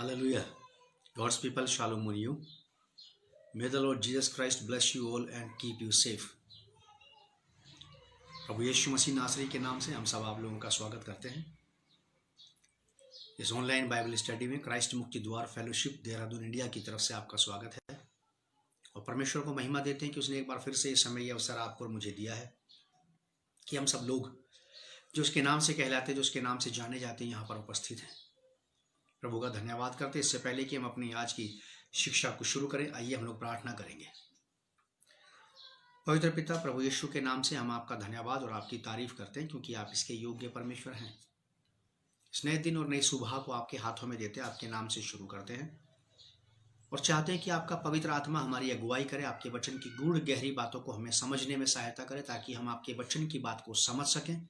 Hallelujah. God's people, shalom on you. May the Lord Jesus Christ bless you all and keep you safe. प्रभु यीशु मसीह नासरी के नाम से हम सब आप लोगों का स्वागत करते हैं इस ऑनलाइन बाइबल स्टडी में। क्राइस्ट मुक्ति द्वार फेलोशिप देहरादून इंडिया की तरफ से आपका स्वागत है और परमेश्वर को महिमा देते हैं कि उसने एक बार फिर से इस समय यह अवसर आपको और मुझे दिया है कि हम सब लोग जो उसके नाम से कहलाते हैं, जो उसके नाम से जाने जाते हैं, यहाँ पर उपस्थित हैं। प्रभु का धन्यवाद करते हैं। इससे पहले कि हम अपनी आज की शिक्षा को शुरू करें, आइए हम लोग प्रार्थना करेंगे। पवित्र पिता, प्रभु यीशु के नाम से हम आपका धन्यवाद और आपकी तारीफ करते हैं क्योंकि आप इसके योग्य परमेश्वर हैं। इस नए दिन और नई सुबह को आपके हाथों में देते हैं, आपके नाम से शुरू करते हैं और चाहते हैं कि आपका पवित्र आत्मा हमारी अगुवाई करे, आपके वचन की गूढ़ गहरी बातों को हमें समझने में सहायता करे ताकि हम आपके वचन की बात को समझ सकें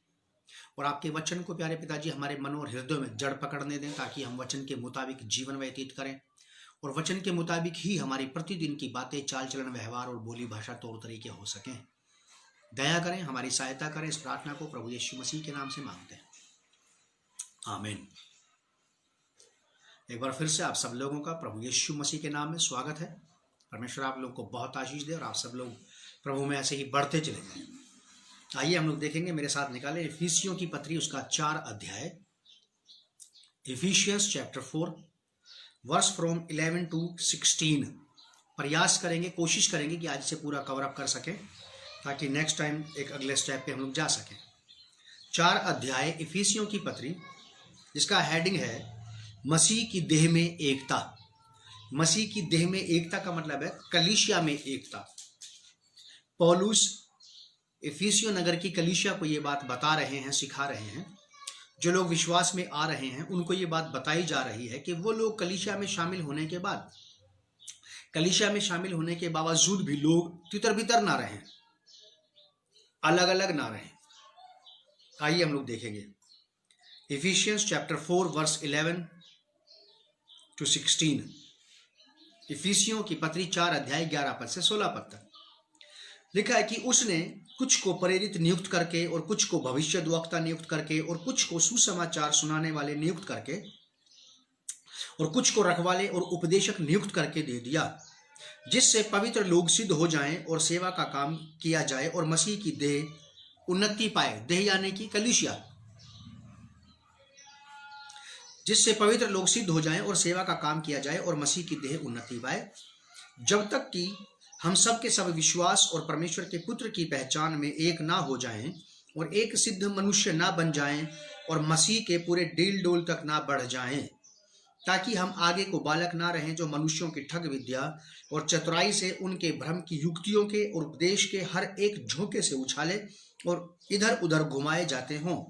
और आपके वचन को प्यारे पिताजी हमारे मन और हृदय में जड़ पकड़ने दें ताकि हम वचन के मुताबिक जीवन व्यतीत करें और वचन के मुताबिक ही हमारी प्रतिदिन की बातें, चाल चलन, व्यवहार और बोली भाषा तौर तरीके हो सकें। दया करें, हमारी सहायता करें। इस प्रार्थना को प्रभु यीशु मसीह के नाम से मांगते हैं, आमीन। एक बार फिर से आप सब लोगों का प्रभु यीशु मसीह के नाम में स्वागत है। परमेश्वर आप लोग को बहुत आशीष दे और आप सब लोग प्रभु में ऐसे ही बढ़ते चले जाएं। आइए हम लोग देखेंगे, मेरे साथ निकाले इफिसियों की पत्री, उसका 4 अध्याय, Ephesians chapter 4 verse from 11 to 16। प्रयास करेंगे, कोशिश करेंगे कि आज से पूरा कवर अप कर सकें ताकि नेक्स्ट टाइम एक अगले स्टेप पे हम लोग जा सकें। 4 अध्याय इफिसियों की पत्री, जिसका हेडिंग है मसीह की देह में एकता। मसीह की देह में एकता का मतलब है कलीसिया में एकता। पौलुस इफिसियों नगर की कलीसिया को ये बात बता रहे हैं, सिखा रहे हैं। जो लोग विश्वास में आ रहे हैं उनको ये बात बताई जा रही है कि वो लोग कलीसिया में शामिल होने के बाद, कलीसिया में शामिल होने के बावजूद भी लोग तितर बितर ना रहें, अलग अलग ना रहें। आइए हम लोग देखेंगे इफिशियंस चैप्टर 4 वर्स 11 to 16। इफिसियों की पत्री 4 अध्याय 11 पद से 16 पद तक लिखा है कि उसने कुछ को प्रेरित नियुक्त करके और कुछ को भविष्यद्वक्ता नियुक्त करके और कुछ को सुसमाचार सुनाने वाले नियुक्त करके और कुछ को रखवाले और उपदेशक नियुक्त करके दे दिया, जिससे पवित्र लोग सिद्ध हो जाएं और सेवा का काम किया जाए और मसीह की देह उन्नति पाए। देह यानी कि कलीसिया। जिससे पवित्र लोग सिद्ध हो जाएं और सेवा का काम किया जाए और मसीह की देह उन्नति पाए, जब तक कि हम सब के सब विश्वास और परमेश्वर के पुत्र की पहचान में एक ना हो जाएं और एक सिद्ध मनुष्य ना बन जाएं और मसीह के पूरे डील डोल तक ना बढ़ जाएं, ताकि हम आगे को बालक ना रहें जो मनुष्यों की ठग विद्या और चतुराई से उनके भ्रम की युक्तियों के और उपदेश के हर एक झोंके से उछाले और इधर उधर घुमाए जाते हों,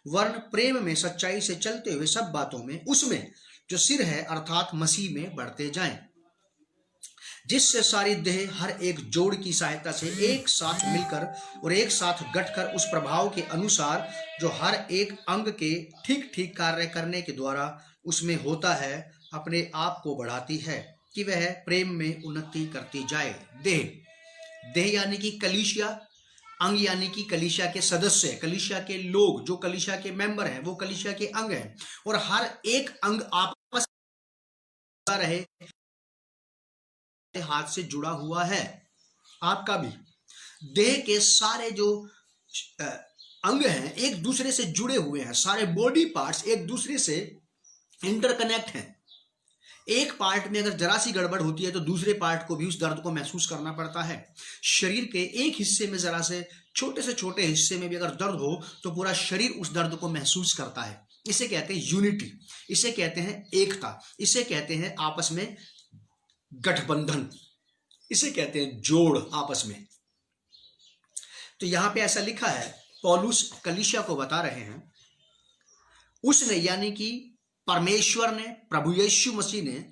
वरन प्रेम में सच्चाई से चलते हुए सब बातों में उसमें जो सिर है अर्थात मसीह में बढ़ते जाएं, जिससे सारी देह हर एक जोड़ की सहायता से एक साथ मिलकर और एक साथ गठकर उस प्रभाव के अनुसार जो हर एक अंग के ठीक ठीक कार्य करने के द्वारा उसमें होता है, अपने आप को बढ़ाती है कि वह प्रेम में उन्नति करती जाए। देह यानी कि कलीसिया, अंग यानी कि कलीसिया के सदस्य, कलीसिया के लोग, जो कलीसिया के मेंबर हैं वो कलीसिया के अंग हैं और हर एक अंग आपस में रहे, हाथ से जुड़ा हुआ है। आपका भी देह के सारे जो अंग हैं एक दूसरे से जुड़े हुए हैं, सारे बॉडी पार्ट्स एक दूसरे से इंटरकनेक्ट हैं। एक पार्ट में अगर जरा सी गड़बड़ होती है तो दूसरे पार्ट को भी उस दर्द को महसूस करना पड़ता है। शरीर के एक हिस्से में जरा से छोटे हिस्से में भी अगर दर्द हो तो पूरा शरीर उस दर्द को महसूस करता है। इसे कहते हैं यूनिटी, इसे कहते हैं एकता, इसे कहते हैं आपस में गठबंधन, इसे कहते हैं जोड़ आपस में। तो यहां पे ऐसा लिखा है, पौलुस कलीसिया को बता रहे हैं, उसने यानी कि परमेश्वर ने, प्रभु यीशु मसीह ने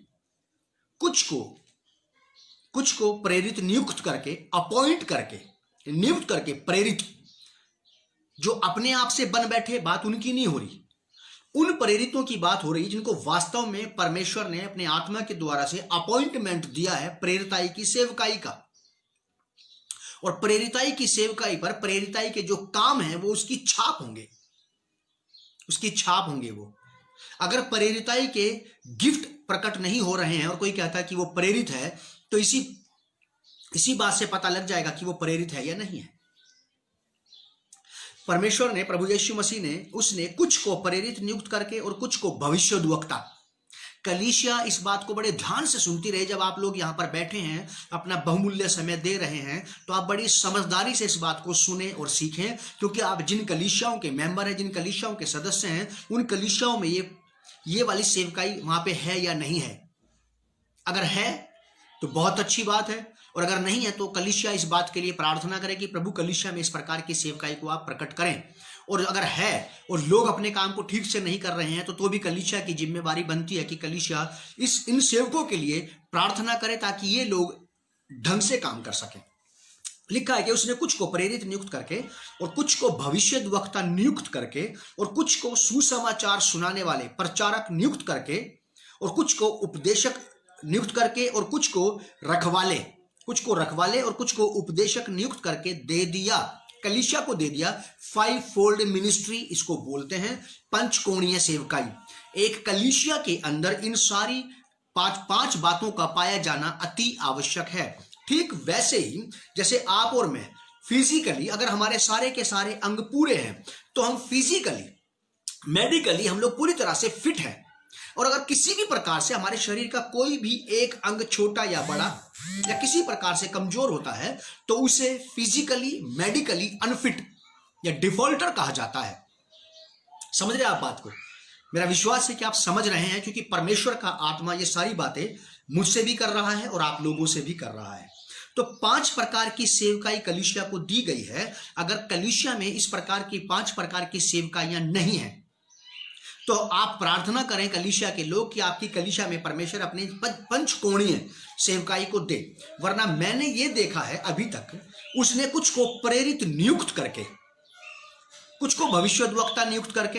कुछ को प्रेरित नियुक्त करके, अपॉइंट करके, नियुक्त करके, प्रेरित जो अपने आप से बन बैठे, बात उनकी नहीं हो रही, उन प्रेरितों की बात हो रही जिनको वास्तव में परमेश्वर ने अपने आत्मा के द्वारा से अपॉइंटमेंट दिया है प्रेरिताई की सेवकाई का। और प्रेरिताई की सेवकाई पर प्रेरिताई के जो काम है वो उसकी छाप होंगे, वो अगर प्रेरिताई के गिफ्ट प्रकट नहीं हो रहे हैं और कोई कहता है कि वो प्रेरित है, तो इसी बात से पता लग जाएगा कि वो प्रेरित है या नहीं है। परमेश्वर ने, प्रभु यीशु मसीह ने, उसने कुछ को प्रेरित नियुक्त करके और कुछ को भविष्यद्वक्ता। कलीसिया इस बात को बड़े ध्यान से सुनती रहे। जब आप लोग यहाँ पर बैठे हैं, अपना बहुमूल्य समय दे रहे हैं, तो आप बड़ी समझदारी से इस बात को सुने और सीखें, क्योंकि आप जिन कलीसियाओं के मेंबर हैं, जिन कलीसियाओं के सदस्य हैं, उन कलीसियाओं में ये वाली सेवकाई वहां पे है या नहीं है। अगर है तो बहुत अच्छी बात है, और अगर नहीं है तो कलीसिया इस बात के लिए प्रार्थना करे कि प्रभु कलीसिया में इस प्रकार की सेवकाई को आप प्रकट करें। और अगर है और लोग अपने काम को ठीक से नहीं कर रहे हैं, तो भी कलीसिया की जिम्मेवारी बनती है कि कलीसिया इन सेवकों के लिए प्रार्थना करे ताकि ये लोग ढंग से काम कर सकें। लिखा है कि उसने कुछ को प्रेरित नियुक्त करके और कुछ को भविष्यद्वक्ता नियुक्त करके और कुछ को सुसमाचार सुनाने वाले प्रचारक नियुक्त करके और कुछ को उपदेशक नियुक्त करके और कुछ को रखवाले और कुछ को उपदेशक नियुक्त करके दे दिया। कलीसिया को दे दिया। 5-fold मिनिस्ट्री इसको बोलते हैं, पंचकोणीय सेवकाई। एक कलीसिया के अंदर इन सारी पांच बातों का पाया जाना अति आवश्यक है। ठीक वैसे ही जैसे आप और मैं फिजिकली, अगर हमारे सारे के सारे अंग पूरे हैं, तो हम फिजिकली, मेडिकली हम लोग पूरी तरह से फिट हैं। और अगर किसी भी प्रकार से हमारे शरीर का कोई भी एक अंग छोटा या बड़ा या किसी प्रकार से कमजोर होता है, तो उसे फिजिकली, मेडिकली अनफिट या डिफॉल्टर कहा जाता है। समझ रहे आप बात को? मेरा विश्वास है कि आप समझ रहे हैं, क्योंकि परमेश्वर का आत्मा ये सारी बातें मुझसे भी कर रहा है और आप लोगों से भी कर रहा है। तो 5 प्रकार की सेवकाई कलीसिया को दी गई है। अगर कलीसिया में इस प्रकार की 5 प्रकार की सेवकाइयां नहीं है, तो आप प्रार्थना करें कलीसिया के लोग कि आपकी कलीसिया में परमेश्वर अपने पंचकोणीय सेवकाई को दे। वरना मैंने ये देखा है अभी तक, उसने कुछ को प्रेरित नियुक्त करके, कुछ को भविष्यद्वक्ता नियुक्त करके,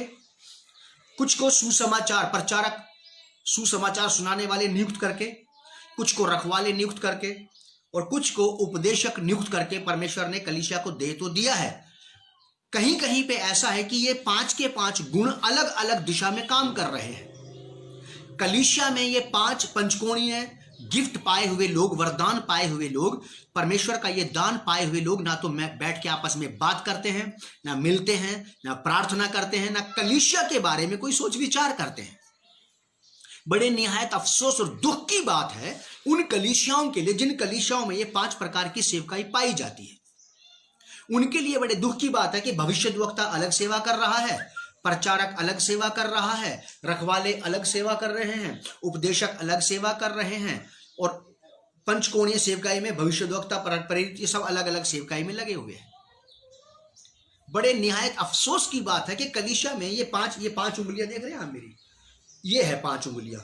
कुछ को सुसमाचार प्रचारक, सुसमाचार सुनाने वाले नियुक्त करके, कुछ को रखवाले नियुक्त करके और कुछ को उपदेशक नियुक्त करके परमेश्वर ने कलीसिया को दे तो दिया है। कहीं कहीं पे ऐसा है कि ये 5 के 5 गुण अलग अलग दिशा में काम कर रहे हैं। कलीसिया में ये 5 पंचकोणीय गिफ्ट पाए हुए लोग, वरदान पाए हुए लोग, परमेश्वर का ये दान पाए हुए लोग, ना तो बैठ के आपस में बात करते हैं, ना मिलते हैं, ना प्रार्थना करते हैं, ना कलीसिया के बारे में कोई सोच विचार करते हैं। बड़े निहायत अफसोस और दुख की बात है उन कलीसियाओं के लिए जिन कलीसियाओं में ये 5 प्रकार की सेवकाई पाई जाती है। उनके लिए बड़े दुख की बात है कि भविष्यद्वक्ता अलग सेवा कर रहा है, प्रचारक अलग सेवा कर रहा है, रखवाले अलग सेवा कर रहे हैं, उपदेशक अलग सेवा कर रहे हैं, और पंचकोणीय सेवकाई में भविष्यद्वक्ता, प्रेरित, ये सब अलग अलग सेवकाई में लगे हुए हैं। बड़े निहायत अफसोस की बात है कि कलीसिया में ये पांच उंगलियां देख रहे हैं आप मेरी, ये है 5 उंगलियां।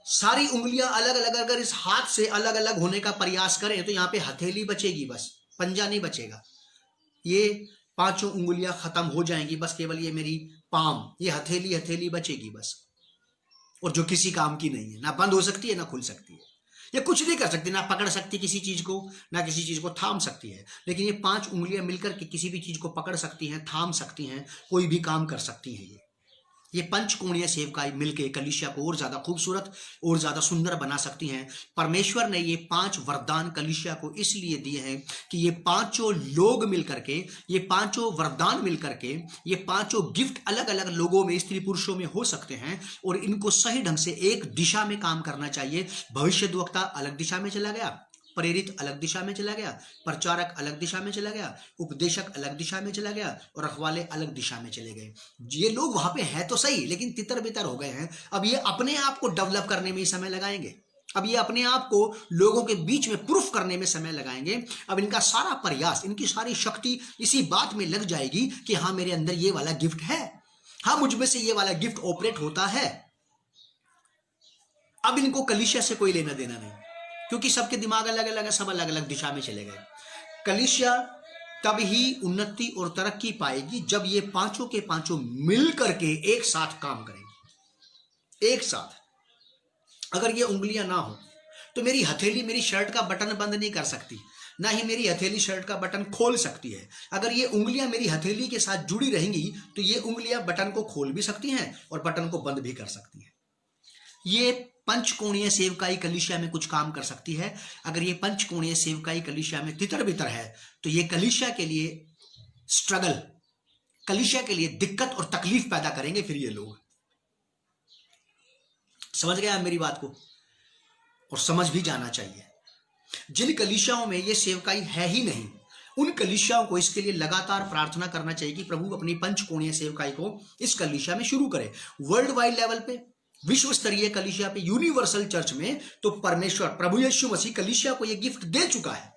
सारी उंगलियां अलग अलग अगर इस हाथ से अलग अलग होने का प्रयास करें तो यहां पे हथेली बचेगी, बस पंजा नहीं बचेगा। ये 5 उंगलियां खत्म हो जाएंगी, बस केवल ये मेरी पाम, ये हथेली बचेगी बस, और जो किसी काम की नहीं है, ना बंद हो सकती है ना खुल सकती है, ये कुछ नहीं कर सकती, ना पकड़ सकती किसी चीज को, ना किसी चीज को थाम सकती है। लेकिन ये 5 उंगलियां मिलकर के किसी भी चीज को पकड़ सकती हैं, थाम सकती हैं, कोई भी काम कर सकती हैं। ये पंचकोणीय सेवकाई मिलके कलीसिया को और ज्यादा खूबसूरत और ज्यादा सुंदर बना सकती हैं। परमेश्वर ने ये 5 वरदान कलीसिया को इसलिए दिए हैं कि ये 5 लोग मिलकर के, ये 5 वरदान मिलकर के, ये 5 गिफ्ट अलग अलग लोगों में, स्त्री पुरुषों में हो सकते हैं, और इनको सही ढंग से एक दिशा में काम करना चाहिए। भविष्यद्वक्ता अलग दिशा में चला गया, प्रेरित अलग दिशा में चला गया, प्रचारक अलग दिशा में चला गया, उपदेशक अलग दिशा में चला गया, और रखवाले अलग दिशा में चले गए। ये लोग वहां पे हैं तो सही, लेकिन तितर बितर हो गए हैं। अब ये अपने आप को डेवलप करने में ही समय लगाएंगे, अब ये अपने आप को लोगों के बीच में प्रूफ करने में समय लगाएंगे। अब इनका सारा प्रयास, इनकी सारी शक्ति इसी बात में लग जाएगी कि हाँ मेरे अंदर ये वाला गिफ्ट है, हाँ मुझ में से ये वाला गिफ्ट ऑपरेट होता है। अब इनको कलीसिया से कोई लेना देना नहीं, क्योंकि सबके दिमाग अलग अलग है, सब अलग अलग दिशा में चले गए। कलीसिया तब ही उन्नति और तरक्की पाएगी जब ये 5 के 5 मिल करके एक साथ काम करेंगे, एक साथ। अगर ये उंगलियां ना हो तो मेरी हथेली मेरी शर्ट का बटन बंद नहीं कर सकती, ना ही मेरी हथेली शर्ट का बटन खोल सकती है। अगर ये उंगलियां मेरी हथेली के साथ जुड़ी रहेंगी तो ये उंगलियां बटन को खोल भी सकती हैं और बटन को बंद भी कर सकती हैं। ये पंचकोणीय सेवकाई कलीसिया में कुछ काम कर सकती है। अगर ये पंचकोणीय सेवकाई कलीसिया में तितर बितर है तो ये कलीसिया के लिए स्ट्रगल, कलीसिया के लिए दिक्कत और तकलीफ पैदा करेंगे। फिर ये लोग, समझ गए आप मेरी बात को, और समझ भी जाना चाहिए। जिन कलीसियाओं में ये सेवकाई है ही नहीं, उन कलीसियाओं को इसके लिए लगातार प्रार्थना करना चाहिए कि प्रभु अपनी पंचकोणीय सेवकाई को इस कलीसिया में शुरू करे। वर्ल्ड वाइड लेवल पे, विश्व स्तरीय कलीसिया पे, यूनिवर्सल चर्च में तो परमेश्वर प्रभु यीशु मसीह कलीसिया को यह गिफ्ट दे चुका है।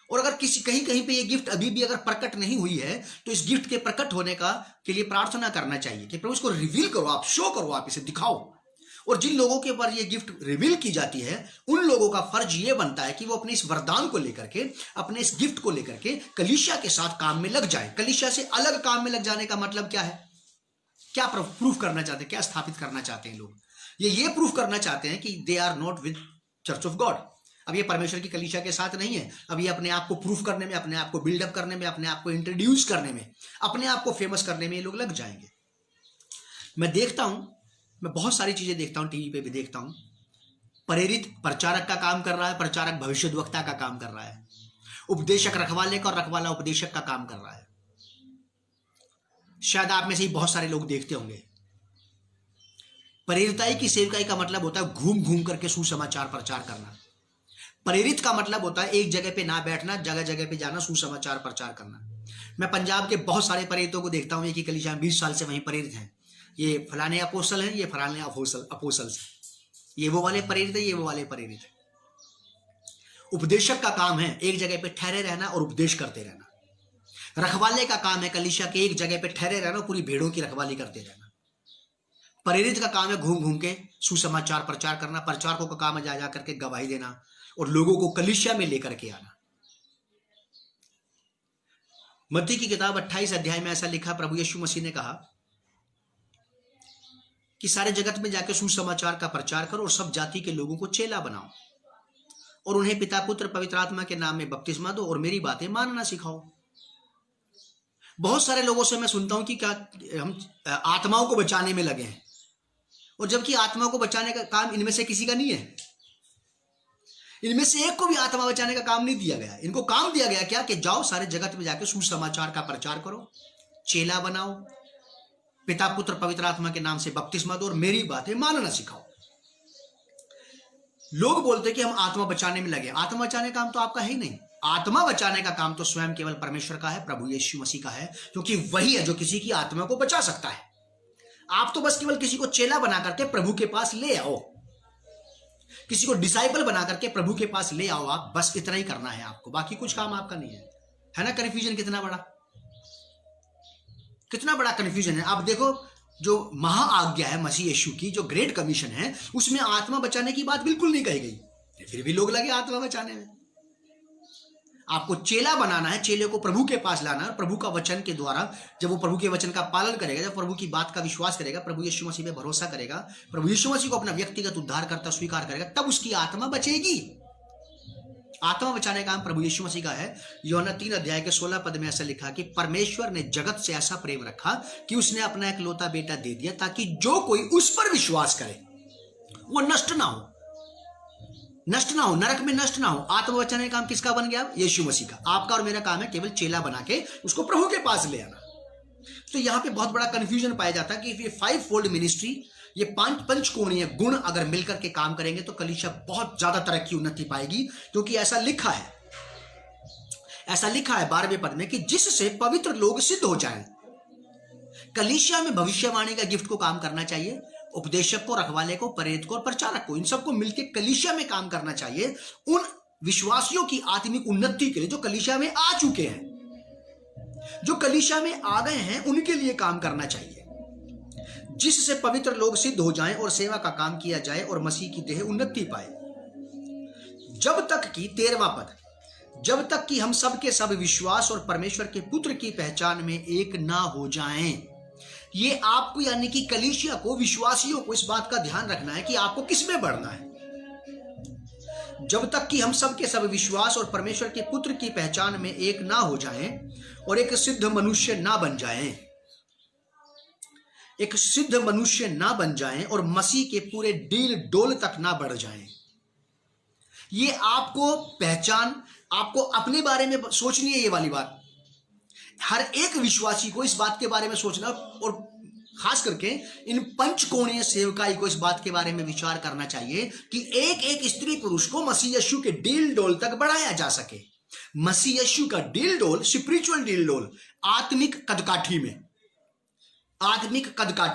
और अगर किसी कहीं कहीं पे ये गिफ्ट अभी भी अगर प्रकट नहीं हुई है तो इस गिफ्ट के प्रकट होने का के लिए प्रार्थना करना चाहिए कि प्रभु इसको रिवील करो, आप शो करो, आप इसे दिखाओ। और जिन लोगों के ऊपर ये गिफ्ट रिवील की जाती है उन लोगों का फर्ज ये बनता है कि वो अपने इस वरदान को लेकर के, अपने इस गिफ्ट को लेकर के कलीसिया के साथ काम में लग जाए। कलीसिया से अलग काम में लग जाने का मतलब क्या है? क्या प्रूफ करना चाहते हैं, क्या स्थापित करना चाहते हैं लोग? ये प्रूफ करना चाहते हैं कि they are not with church of God. अब ये परमेश्वर की कलीसिया के साथ नहीं है। अब ये अपने आप को प्रूफ करने में, अपने आप को बिल्डअप करने में, अपने आप को इंट्रोड्यूस करने में, अपने आप को फेमस करने में ये लोग लग जाएंगे। मैं देखता हूं, मैं बहुत सारी चीजें देखता हूं, टीवी पे भी देखता हूं। प्रेरित प्रचारक का काम कर रहा है, प्रचारक भविष्यद्वक्ता का काम कर रहा है, उपदेशक रखवाले का और रखवाला उपदेशक का काम कर रहा है। शायद आप में से ही बहुत सारे लोग देखते होंगे। प्रेरिताई की सेवकाई का मतलब होता है घूम घूम करके सुसमाचार प्रचार करना। प्रेरित का मतलब होता है एक जगह पे ना बैठना, जगह जगह पे जाना, सुसमाचार प्रचार करना। मैं पंजाब के बहुत सारे प्रेरितों को देखता हूं, एक ही कलीसिया में 20 साल से वहीं प्रेरित हैं। ये फलाने अपोस्तल हैं, ये फलाने अपोस्तल, ये वो वाले प्रेरित है, ये वो वाले प्रेरित है। उपदेशक का काम है एक जगह पे ठहरे रहना और उपदेश करते रहना। रखवाले का काम है कलीसिया के एक जगह पे ठहरे रहना, पूरी भेड़ों की रखवाली करते रहना। प्रेरित का काम है घूम घूम के सुसमाचार प्रचार करना। प्रचारकों का काम है जा करके गवाही देना और लोगों को कलीसिया में लेकर के आना। मत्ती की किताब 28 अध्याय में ऐसा लिखा, प्रभु यीशु मसीह ने कहा कि सारे जगत में जाकर सुसमाचार का प्रचार करो और सब जाति के लोगों को चेला बनाओ और उन्हें पिता पुत्र पवित्र आत्मा के नाम में बपतिस्मा दो और मेरी बातें मानना सिखाओ। बहुत सारे लोगों से मैं सुनता हूं कि क्या हम आत्माओं को बचाने में लगे हैं, और जबकि आत्माओं को बचाने का काम इनमें से किसी का नहीं है। इनमें से एक को भी आत्मा बचाने का काम नहीं दिया गया। इनको काम दिया गया क्या कि जाओ सारे जगत में जाकर सुसमाचार का प्रचार करो, चेला बनाओ, पिता पुत्र पवित्र आत्मा के नाम से बपतिस्मा दो और मेरी बातें मानना सिखाओ। लोग बोलते कि हम आत्मा बचाने में लगे। आत्मा बचाने का काम तो आपका है ही नहीं। आत्मा बचाने का काम तो स्वयं केवल परमेश्वर का है, प्रभु यीशु मसीह का है, क्योंकि वही है जो किसी की आत्मा को बचा सकता है। आप तो बस केवल किसी को चेला बना करके प्रभु के पास ले आओ, किसी को डिसाइपल बना करके प्रभु के पास ले आओ। आप बस इतना ही करना है आपको, बाकी कुछ काम आपका नहीं है ना? कन्फ्यूजन कितना बड़ा, कितना बड़ा कन्फ्यूजन है। आप देखो, जो महाआज्ञा है मसीह यीशु की, जो ग्रेट कमीशन है, उसमें आत्मा बचाने की बात बिल्कुल नहीं कही गई, फिर भी लोग लगे आत्मा बचाने में। आपको चेला बनाना है, चेले को प्रभु के पास लाना है। प्रभु का वचन के द्वारा जब वो प्रभु के वचन का पालन करेगा, जब प्रभु की बात का विश्वास करेगा, प्रभु यीशु मसीह पे भरोसा करेगा, प्रभु यीशु मसीह को अपना व्यक्तिगत उद्धारकर्ता स्वीकार करेगा, तब उसकी आत्मा बचेगी। आत्मा बचाने का काम प्रभु यीशु मसीह का है। यूहन्ना 3 अध्याय के 16 पद में ऐसा लिखा कि परमेश्वर ने जगत से ऐसा प्रेम रखा कि उसने अपना इकलौता बेटा दे दिया, ताकि जो कोई उस पर विश्वास करे वो नष्ट ना हो, नरक में नष्ट ना हो। आत्मा बचाने का काम किसका बन गया? यीशु मसीह का। आपका और मेरा काम है केवल चेला बना के उसको प्रभु के पास ले आना। तो यहां पे बहुत बड़ा कंफ्यूजन पाया जाता है कि ये 5 फोल्ड मिनिस्ट्री, ये 5 पंचकोणीय गुण अगर मिलकर के काम करेंगे तो कलीसिया बहुत ज्यादा तरक्की उन्नति पाएगी, क्योंकि ऐसा लिखा है 12वें पद में कि जिससे पवित्र लोग सिद्ध हो जाएं। कलीसिया में भविष्यवाणी का गिफ्ट को काम करना चाहिए, उपदेशक को, रखवाले को, प्रेरित को और प्रचारक को, इन सबको मिलकर कलीसिया में काम करना चाहिए। उन विश्वासियों की आत्मिक उन्नति के लिए जो कलीसिया में आ चुके हैं, जो कलीसिया में आ गए हैं, उनके लिए काम करना चाहिए, जिससे पवित्र लोग सिद्ध हो जाएं और सेवा का काम किया जाए और मसीह की देह उन्नति पाए। जब तक कि 13वां पद, जब तक कि हम सब के सब विश्वास और परमेश्वर के पुत्र की पहचान में एक ना हो जाएं। ये आपको यानी कि कलीसिया को, विश्वासियों को इस बात का ध्यान रखना है कि आपको किसमें बढ़ना है। जब तक कि हम सब के सब विश्वास और परमेश्वर के पुत्र की पहचान में एक ना हो जाएं और एक सिद्ध मनुष्य ना बन जाएं। एक सिद्ध मनुष्य ना बन जाएं और मसीह के पूरे डील डोल तक ना बढ़ जाएं। ये आपको पहचान, आपको अपने बारे में सोचनी है। ये वाली बात हर एक विश्वासी को इस बात के बारे में सोचना, और खास करके इन पंचकोणीय सेवकाई को इस बात के बारे में विचार करना चाहिए कि एक एक स्त्री पुरुष को मसीह यीशु के डील डोल तक बढ़ाया जा सके। मसीह यीशु का डील डोल, स्पिरिचुअल डील डोल, आत्मिक कदकाठी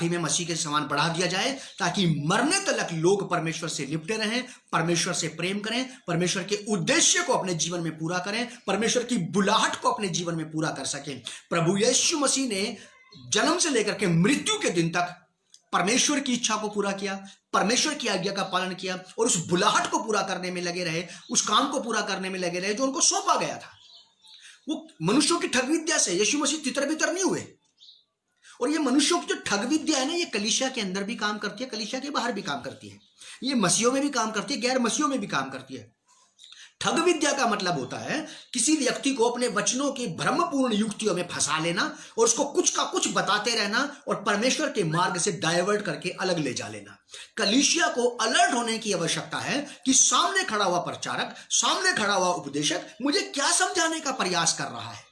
में मसीह के समान बढ़ा दिया जाए, ताकि मरने तक लोग परमेश्वर से लिपटे रहें, परमेश्वर से प्रेम करें, परमेश्वर के उद्देश्य को अपने जीवन में पूरा करें, परमेश्वर की बुलाहट को अपने जीवन में पूरा कर सकें। प्रभु यीशु मसीह ने जन्म से लेकर के मृत्यु के दिन तक परमेश्वर की इच्छा को पूरा किया, परमेश्वर की आज्ञा का पालन किया और उस बुलाहट को पूरा करने में लगे रहे, उस काम को पूरा करने में लगे रहे जो उनको सौंपा गया था। वो मनुष्यों की ठग विद्या से यीशु मसीह तितर बितर नहीं हुए। और ये मनुष्यों की जो ठग विद्या है ना, ये कलीसिया के अंदर भी काम करती है, कलीसिया के बाहर भी काम करती है। ये मसीहों में भी काम करती है, गैर मसीहों में भी काम करती है। ठग विद्या का मतलब होता है किसी व्यक्ति को अपने वचनों की भ्रमपूर्ण युक्तियों में फंसा लेना और उसको कुछ का कुछ बताते रहना और परमेश्वर के मार्ग से डाइवर्ट करके अलग ले जा लेना। कलीसिया को अलर्ट होने की आवश्यकता है कि सामने खड़ा हुआ प्रचारक, सामने खड़ा हुआ उपदेशक मुझे क्या समझाने का प्रयास कर रहा है,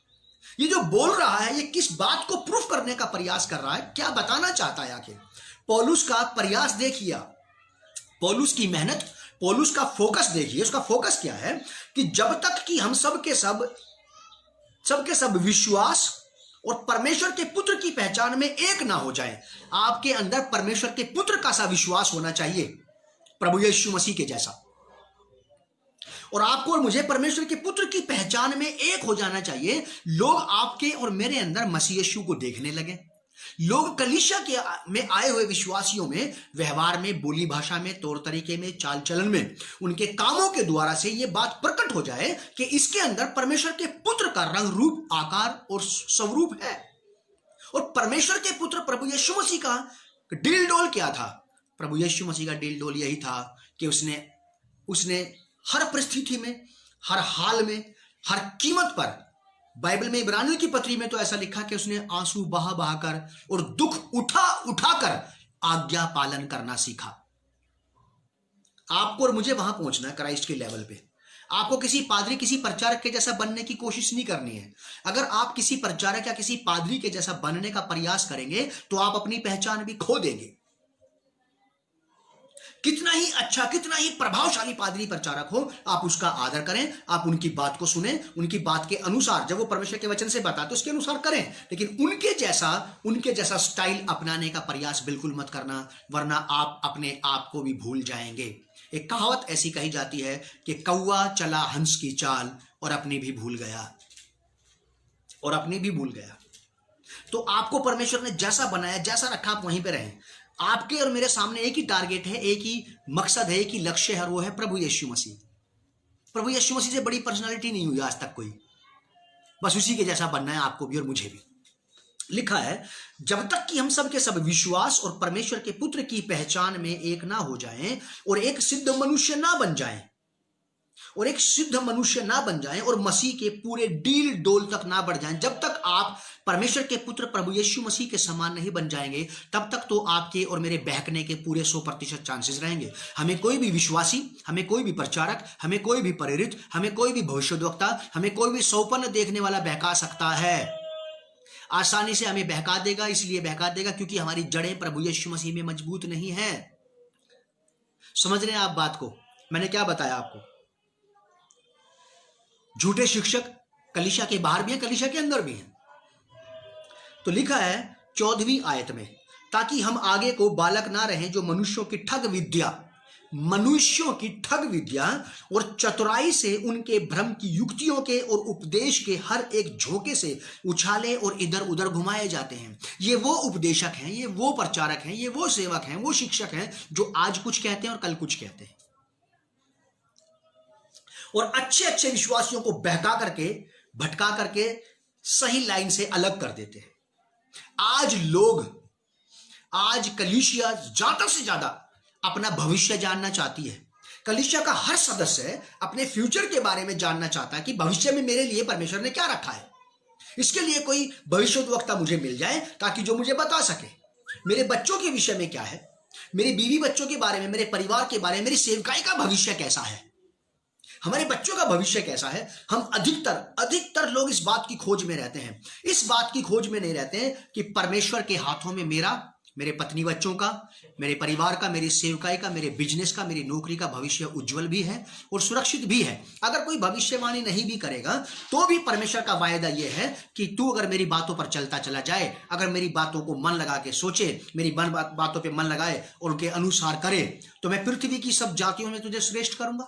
ये जो बोल रहा है ये किस बात को प्रूफ करने का प्रयास कर रहा है, क्या बताना चाहता है। आखिर पौलुस का प्रयास देखिए, पौलुस की मेहनत, पौलुस का फोकस देखिए। उसका फोकस क्या है कि जब तक कि हम सबके सब विश्वास और परमेश्वर के पुत्र की पहचान में एक ना हो जाए। आपके अंदर परमेश्वर के पुत्र का सा विश्वास होना चाहिए, प्रभु यीशु मसीह के जैसा, और आपको और मुझे परमेश्वर के पुत्र की पहचान में एक हो जाना चाहिए। लोग आपके और मेरे अंदर मसीह यीशु को देखने लगे। लोग कलीसिया के में आए हुए विश्वासियों में, व्यवहार में, बोली भाषा में, तौर तरीके में, चाल चलन में, उनके कामों के द्वारा से ये बात प्रकट हो जाए कि इसके अंदर परमेश्वर के पुत्र का रंग, रूप, आकार और स्वरूप है। और परमेश्वर के पुत्र प्रभु यीशु मसीह का डील डोल क्या था? प्रभु यीशु मसीह का डील डोल यही था कि उसने हर परिस्थिति में, हर हाल में, हर कीमत पर, बाइबल में इब्रानियों की पत्री में तो ऐसा लिखा कि उसने आंसू बहा बहा कर और दुख उठा उठा कर आज्ञा पालन करना सीखा। आपको और मुझे वहां पहुंचना है क्राइस्ट के लेवल पे। आपको किसी पादरी, किसी प्रचारक के जैसा बनने की कोशिश नहीं करनी है। अगर आप किसी प्रचारक या किसी पादरी के जैसा बनने का प्रयास करेंगे तो आप अपनी पहचान भी खो देंगे। कितना ही अच्छा, कितना ही प्रभावशाली पादरी प्रचारक हो, आप उसका आदर करें, आप उनकी बात को सुने, उनकी बात के अनुसार, जब वो परमेश्वर के वचन से बताते उसके अनुसार करें, लेकिन उनके जैसा स्टाइल अपनाने का प्रयास बिल्कुल मत करना, वरना आप अपने आप को भी भूल जाएंगे। एक कहावत ऐसी कही जाती है कि कौवा चला हंस की चाल और अपनी भी भूल गया। तो आपको परमेश्वर ने जैसा बनाया, जैसा रखा, आप वहीं पे रहें। आपके और मेरे सामने एक ही टारगेट है, एक ही मकसद है, एक ही लक्ष्य है, वो है प्रभु यीशु मसीह। प्रभु यीशु मसीह से बड़ी पर्सनालिटी नहीं हुई आज तक कोई, बस उसी के जैसा बनना है आपको भी और मुझे भी। लिखा है जब तक कि हम सब के सब विश्वास और परमेश्वर के पुत्र की पहचान में एक ना हो जाएं और एक सिद्ध मनुष्य ना बन जाएं और मसीह के पूरे डील डोल तक ना बढ़ जाएं, जब तक आप परमेश्वर के पुत्र प्रभु यीशु मसीह के समान नहीं बन जाएंगे, तब तक तो आपके और मेरे बहकने के पूरे 100% चांसेस रहेंगे। हमें कोई भी विश्वासी, हमें कोई भी प्रचारक, हमें कोई भी प्रेरित, हमें कोई भी भविष्यद्वक्ता, हमें कोई भी सौपन्न देखने वाला बहका सकता है। आसानी से हमें बहका देगा, इसलिए बहका देगा क्योंकि हमारी जड़ें प्रभु यीशु मसीह में मजबूत नहीं है। समझ रहे हैं आप बात को? मैंने क्या बताया आपको? झूठे शिक्षक कलीसिया के बाहर भी हैं, कलीसिया के अंदर भी हैं। तो लिखा है 14वीं आयत में, ताकि हम आगे को बालक ना रहें जो मनुष्यों की ठग विद्या और चतुराई से, उनके भ्रम की युक्तियों के और उपदेश के हर एक झोंके से उछाले और इधर उधर घुमाए जाते हैं। ये वो उपदेशक हैं, ये वो प्रचारक हैं, ये वो सेवक हैं, वो शिक्षक हैं जो आज कुछ कहते हैं और कल कुछ कहते हैं और अच्छे विश्वासियों को बहका करके, भटका करके सही लाइन से अलग कर देते हैं। आज कलीसिया ज्यादा से ज्यादा अपना भविष्य जानना चाहती है। कलीसिया का हर सदस्य अपने फ्यूचर के बारे में जानना चाहता है कि भविष्य में मेरे लिए परमेश्वर ने क्या रखा है। इसके लिए कोई भविष्यद्वक्ता मुझे मिल जाए ताकि जो मुझे बता सके। मेरे बच्चों के विषय में क्या है, मेरी बीवी बच्चों के बारे में, मेरे परिवार के बारे में, मेरी सेवकाई का भविष्य कैसा है, हमारे बच्चों का भविष्य कैसा है। हम अधिकतर लोग इस बात की खोज में रहते हैं, इस बात की खोज में नहीं रहते हैं कि परमेश्वर के हाथों में मेरे पत्नी बच्चों का, मेरे परिवार का, मेरी सेवकाई का, मेरे बिजनेस का, मेरी नौकरी का भविष्य उज्जवल भी है और सुरक्षित भी है। अगर कोई भविष्यवाणी नहीं भी करेगा तो भी परमेश्वर का वायदा यह है कि तू अगर मेरी बातों पर चलता चला जाए, अगर मेरी बातों को मन लगा के सोचे, मेरी बातों पर मन लगाए और उनके अनुसार करे, तो मैं पृथ्वी की सब जातियों में तुझे श्रेष्ठ करूंगा।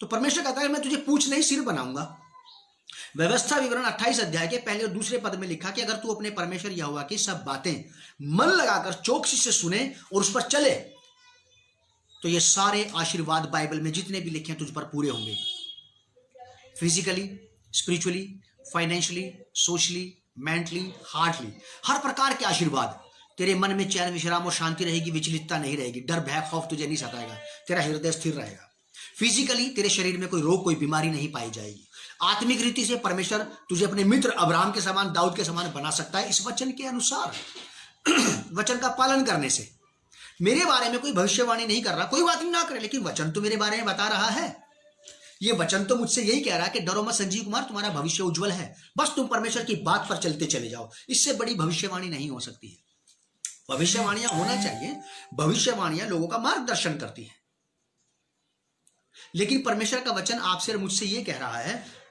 तो परमेश्वर कहता है मैं तुझे पूंछ नहीं सिर बनाऊंगा। व्यवस्था विवरण 28 अध्याय के पहले और दूसरे पद में लिखा कि अगर तू अपने परमेश्वर यहोवा की सब बातें मन लगाकर चौकसी से सुने और उस पर चले, तो ये सारे आशीर्वाद बाइबल में जितने भी लिखे हैं तुझ पर पूरे होंगे। Physically, spiritually, financially, socially, mentally, heartly, हर प्रकार के आशीर्वाद। तेरे मन में चैन, विश्राम और शांति रहेगी, विचलितता नहीं रहेगी, डर भय खौफ तुझे नहीं सताएगा, तेरा हृदय स्थिर रहेगा। फिजिकली तेरे शरीर में कोई रोग, कोई बीमारी नहीं पाई जाएगी। आत्मिक रीति से परमेश्वर तुझे अपने मित्र अब्राहम के समान, दाऊद के समान बना सकता है इस वचन के अनुसार, वचन का पालन करने से। मेरे बारे में कोई भविष्यवाणी नहीं कर रहा, कोई बात नहीं ना करे, लेकिन वचन तो मेरे बारे में बता रहा है। ये वचन तो मुझसे यही कह रहा है कि डरो मत संजीव कुमार, तुम्हारा भविष्य उज्जवल है, बस तुम परमेश्वर की बात पर चलते चले जाओ। इससे बड़ी भविष्यवाणी नहीं हो सकती है। भविष्यवाणियां होना चाहिए, भविष्यवाणियां लोगों का मार्गदर्शन करती हैं, लेकिन परमेश्वर का वचन आपसे और मुझसे यह कह रहा है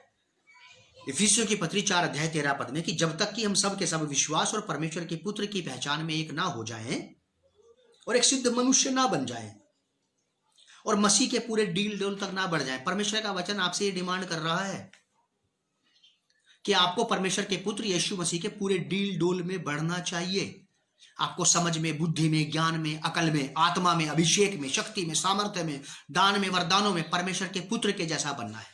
इफिसियों की पत्री 4 अध्याय 13 पद में कि जब तक कि हम सब के सब विश्वास और परमेश्वर के पुत्र की पहचान में एक ना हो जाएं और एक सिद्ध मनुष्य ना बन जाएं और मसीह के पूरे डील डोल तक ना बढ़ जाएं। परमेश्वर का वचन आपसे ये डिमांड कर रहा है कि आपको परमेश्वर के पुत्र यीशु मसीह के पूरे डील डोल में बढ़ना चाहिए। आपको समझ में, बुद्धि में, ज्ञान में, अकल में, आत्मा में, अभिषेक में, शक्ति में, सामर्थ्य में, दान में, वरदानों में परमेश्वर के पुत्र के जैसा बनना है।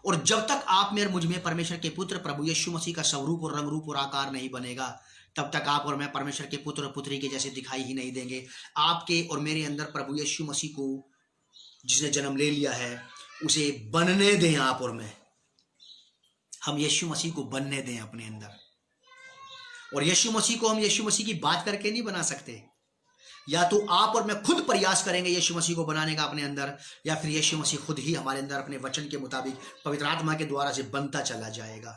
और जब तक आप में और मुझ में परमेश्वर के पुत्र प्रभु यीशु मसीह का स्वरूप और रंग रूप और आकार नहीं बनेगा, तब तक आप और मैं परमेश्वर के पुत्र और पुत्री के जैसे दिखाई ही नहीं देंगे। आपके और मेरे अंदर प्रभु यीशु मसीह को जिसने जन्म ले लिया है उसे बनने दें। आप और मैं, हम यीशु मसीह को बनने दें अपने अंदर। और यीशु मसीह को हम यीशु मसीह की बात करके नहीं बना सकते। या तो आप और मैं खुद प्रयास करेंगे यीशु मसीह को बनाने का अपने अंदर, या फिर यीशु मसीह खुद ही हमारे अंदर अपने वचन के मुताबिक पवित्र आत्मा के द्वारा से बनता चला जाएगा।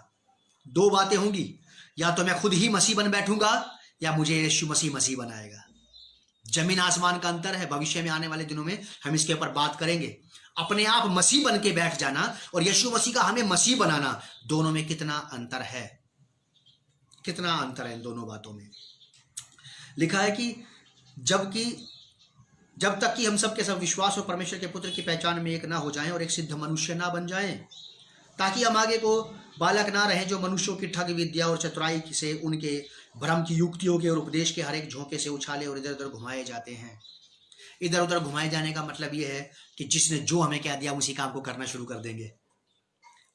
दो बातें होंगी, या तो मैं खुद ही मसीह बन बैठूंगा या मुझे यीशु मसीह बनाएगा। जमीन आसमान का अंतर है। भविष्य में आने वाले दिनों में हम इसके ऊपर बात करेंगे। अपने आप मसीह बन के बैठ जाना और यीशु मसीह का हमें मसीह बनाना, दोनों में कितना अंतर है, कितना अंतर है इन दोनों बातों में। लिखा है कि जब तक कि हम सब के सब विश्वास और परमेश्वर के पुत्र की पहचान में एक ना हो जाएं और एक सिद्ध मनुष्य ना बन जाएं, ताकि हम आगे को बालक ना रहें जो मनुष्यों की ठग विद्या और चतुराई से, उनके भ्रम की युक्तियों के और उपदेश के हर एक झोंके से उछाले और इधर उधर घुमाए जाते हैं। इधर उधर घुमाए जाने का मतलब यह है कि जिसने जो हमें कह दिया उसी काम को करना शुरू कर देंगे।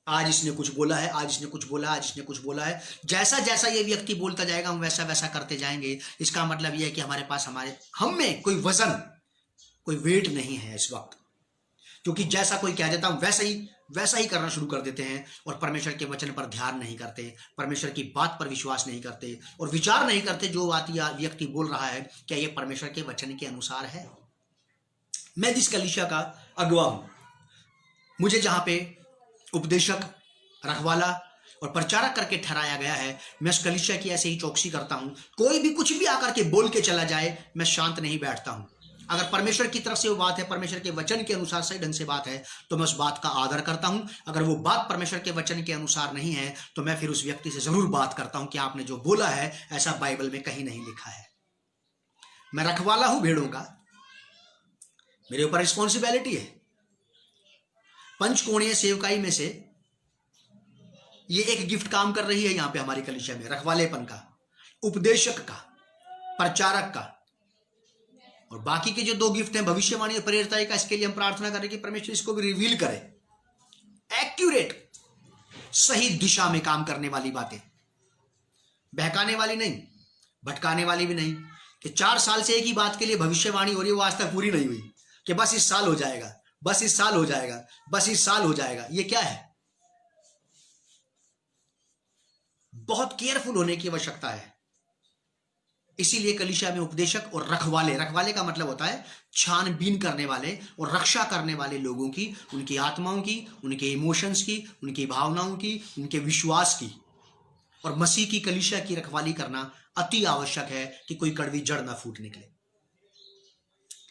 आज इसने कुछ बोला है, आज इसने कुछ बोला, आज इसने कुछ बोला है, जैसा जैसा ये व्यक्ति बोलता जाएगा हम वैसा वैसा करते जाएंगे। इसका मतलब यह है कि हमारे पास हम में कोई वजन, कोई वेट नहीं है इस वक्त, क्योंकि जैसा कोई कह देता हम वैसा ही करना शुरू कर देते हैं और परमेश्वर के वचन पर ध्यान नहीं करते, परमेश्वर की बात पर विश्वास नहीं करते और विचार नहीं करते जो बात व्यक्ति बोल रहा है क्या ये परमेश्वर के वचन के अनुसार है। मैं जिस कलीसिया का अगुवा हूं, मुझे जहां पे उपदेशक, रखवाला और प्रचारक करके ठहराया गया है, मैं उस कलीसिया की ऐसे ही चौकसी करता हूं। कोई भी कुछ भी आकर के बोल के चला जाए, मैं शांत नहीं बैठता हूं। अगर परमेश्वर की तरफ से वो बात है, परमेश्वर के वचन के अनुसार सही ढंग से बात है, तो मैं उस बात का आदर करता हूं। अगर वो बात परमेश्वर के वचन के अनुसार नहीं है तो मैं फिर उस व्यक्ति से जरूर बात करता हूं कि आपने जो बोला है ऐसा बाइबल में कहीं नहीं लिखा है। मैं रखवाला हूं भेड़ों का, मेरे ऊपर रिस्पॉन्सिबिलिटी है। पंचकोणीय सेवकाई में से ये एक गिफ्ट काम कर रही है यहां पे हमारी कलीसिया में, रखवालेपन का, उपदेशक का, प्रचारक का। और बाकी के जो दो गिफ्ट हैं, भविष्यवाणी और प्रेरिताई का, इसके लिए हम प्रार्थना करें कि परमेश्वर इसको भी रिवील करे। एक्यूरेट, सही दिशा में काम करने वाली बातें, बहकाने वाली नहीं, भटकाने वाली भी नहीं कि 4 साल से एक ही बात के लिए भविष्यवाणी हो रही है, वो आज तक पूरी नहीं हुई, कि बस इस साल हो जाएगा, बस इस साल हो जाएगा, बस इस साल हो जाएगा। ये क्या है? बहुत केयरफुल होने की आवश्यकता है। इसीलिए कलीसिया में उपदेशक और रखवाले, रखवाले का मतलब होता है छानबीन करने वाले और रक्षा करने वाले लोगों की, उनकी आत्माओं की, उनके इमोशंस की, उनकी भावनाओं की, उनके विश्वास की, और मसीह की कलीसिया की रखवाली करना अति आवश्यक है कि कोई कड़वी जड़ ना फूट निकले।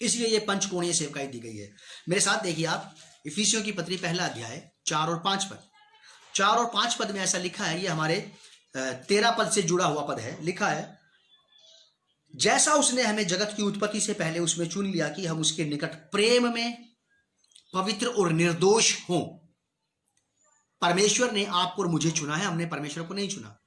इसलिए यह पंचकोणीय सेवकाई दी गई है। मेरे साथ देखिए आप इफिसियों की पत्री पहला अध्याय 4 और 5 पद। 4 और 5 पद में ऐसा लिखा है, ये हमारे 13 पद से जुड़ा हुआ पद है। लिखा है, जैसा उसने हमें जगत की उत्पत्ति से पहले उसमें चुन लिया कि हम उसके निकट प्रेम में पवित्र और निर्दोष हों। परमेश्वर ने आपको और मुझे चुना है, हमने परमेश्वर को नहीं चुना।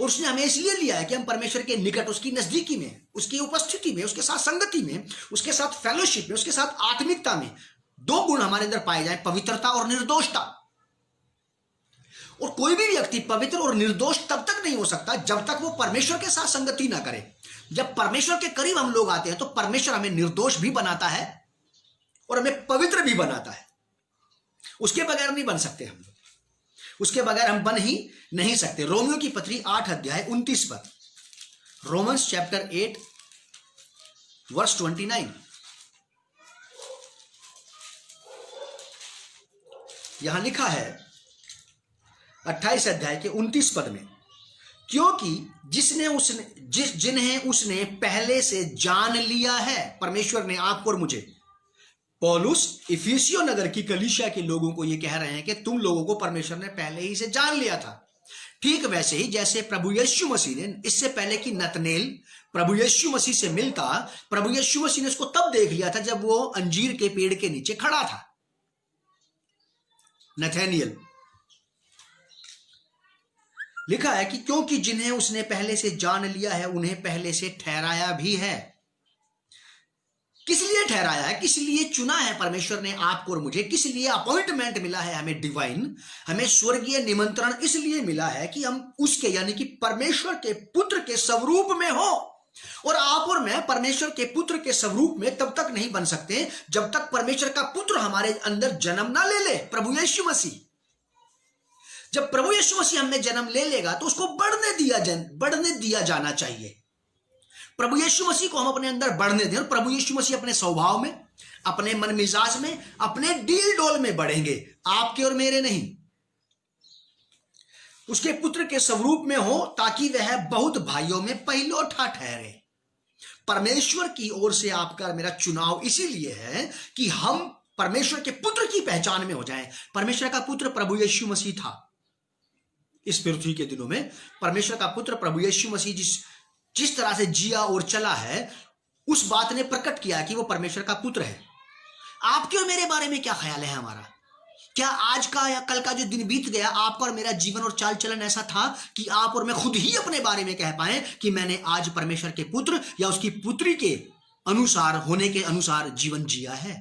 और उसने हमें इसलिए लिया है कि हम परमेश्वर के निकट, उसकी नजदीकी में, उसकी उपस्थिति में, उसके साथ संगति में, उसके साथ फेलोशिप में, उसके साथ आत्मिकता में 2 गुण हमारे अंदर पाए जाए, पवित्रता और निर्दोषता। और कोई भी व्यक्ति पवित्र और निर्दोष तब तक नहीं हो सकता जब तक वो परमेश्वर के साथ संगति ना करे। जब परमेश्वर के करीब हम लोग आते हैं तो परमेश्वर हमें निर्दोष भी बनाता है और हमें पवित्र भी बनाता है। उसके बगैर नहीं बन सकते हम लोग, उसके बगैर हम बन ही नहीं सकते। रोमियो की पत्री 8 अध्याय 29 पद, रोमन्स चैप्टर 8 वर्स 29, यहां लिखा है 28 अध्याय के 29 पद में, क्योंकि जिन्हें उसने पहले से जान लिया है, परमेश्वर ने आपको और मुझे। पौलुस इफिसियो नगर की कलीसिया के लोगों को यह कह रहे हैं कि तुम लोगों को परमेश्वर ने पहले ही से जान लिया था। ठीक वैसे ही जैसे प्रभु यीशु मसीह ने, इससे पहले कि नतनेल प्रभु यीशु मसीह से मिलता, प्रभु यीशु मसीह ने उसको तब देख लिया था जब वो अंजीर के पेड़ के नीचे खड़ा था। नथानियल, लिखा है कि क्योंकि जिन्हें उसने पहले से जान लिया है उन्हें पहले से ठहराया भी है। किस लिए ठहराया है, किस लिए चुना है परमेश्वर ने आपको और मुझे, किस लिए अपॉइंटमेंट मिला है हमें डिवाइन, हमें स्वर्गीय निमंत्रण इसलिए मिला है कि हम उसके यानी कि परमेश्वर के पुत्र के स्वरूप में हो। और आप और मैं परमेश्वर के पुत्र के स्वरूप में तब तक नहीं बन सकते जब तक परमेश्वर का पुत्र हमारे अंदर जन्म ना ले ले, प्रभु यीशु मसीह। जब प्रभु यीशु मसीह हमें जन्म ले लेगा तो उसको बढ़ने दिया जाना चाहिए। प्रभु यीशु मसीह को हम अपने अंदर बढ़ने दें और प्रभु यीशु मसीह अपने स्वभाव में, अपने मन मिजाज में, अपने डील डोल में बढ़ेंगे, आपके और मेरे नहीं। उसके पुत्र के स्वरूप में हो ताकि वह बहुत भाइयों में पहिलौठा ठहरे। परमेश्वर की ओर से आपका मेरा चुनाव इसीलिए है कि हम परमेश्वर के पुत्र की पहचान में हो जाएं। परमेश्वर का पुत्र प्रभु यीशु मसीह था। इस पृथ्वी के दिनों में परमेश्वर का पुत्र प्रभु यीशु मसीह जिस तरह से जिया और चला है, उस बात ने प्रकट किया कि वो परमेश्वर का पुत्र है। आपके और मेरे बारे में क्या ख्याल है हमारा? क्या आज का या कल का जो दिन बीत गया, आपका और मेरा जीवन और चाल चलन ऐसा था कि आप और मैं खुद ही अपने बारे में कह पाए कि मैंने आज परमेश्वर के पुत्र या उसकी पुत्री के अनुसार होने के अनुसार जीवन जिया है,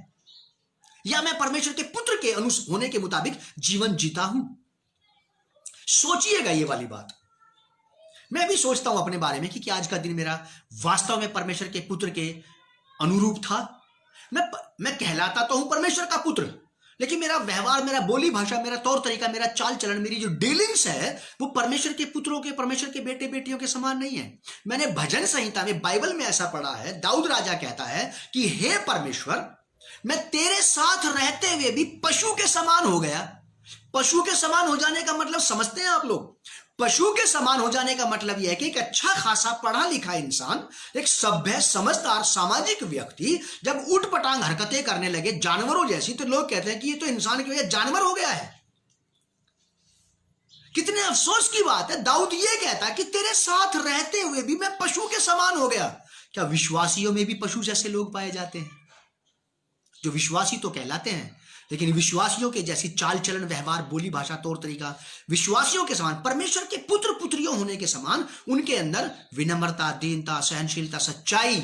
या मैं परमेश्वर के पुत्र के होने के मुताबिक जीवन जीता हूं? सोचिएगा ये वाली बात। मैं भी सोचता हूं अपने बारे में कि आज का दिन मेरा वास्तव में परमेश्वर के पुत्र के अनुरूप था। मैं कहलाता तो हूं परमेश्वर का पुत्र, लेकिन मेरा व्यवहार, मेरा बोली भाषा, मेरा तौर तरीका, मेरा चाल चलन, मेरी जो डीलिंग्स है वो परमेश्वर के पुत्रों के, परमेश्वर के बेटे बेटियों के समान नहीं है। मैंने भजन संहिता में, बाइबल में ऐसा पढ़ा है, दाऊद राजा कहता है कि हे परमेश्वर, मैं तेरे साथ रहते हुए भी पशु के समान हो गया। पशु के समान हो जाने का मतलब समझते हैं आप लोग? पशु के समान हो जाने का मतलब यह है कि एक अच्छा खासा पढ़ा लिखा इंसान, एक सभ्य समझदार सामाजिक व्यक्ति जब उठपटांग हरकतें करने लगे जानवरों जैसी, तो लोग कहते हैं कि ये तो इंसान की वजह जानवर हो गया है। कितने अफसोस की बात है। दाऊद ये कहता है कि तेरे साथ रहते हुए भी मैं पशु के समान हो गया। क्या विश्वासियों में भी पशु जैसे लोग पाए जाते हैं? जो विश्वासी तो कहलाते हैं, लेकिन विश्वासियों के जैसी चाल चलन, व्यवहार, बोली भाषा, तौर तरीका विश्वासियों के समान, परमेश्वर के पुत्र पुत्रियों होने के समान उनके अंदर विनम्रता, दीनता, सहनशीलता, सच्चाई,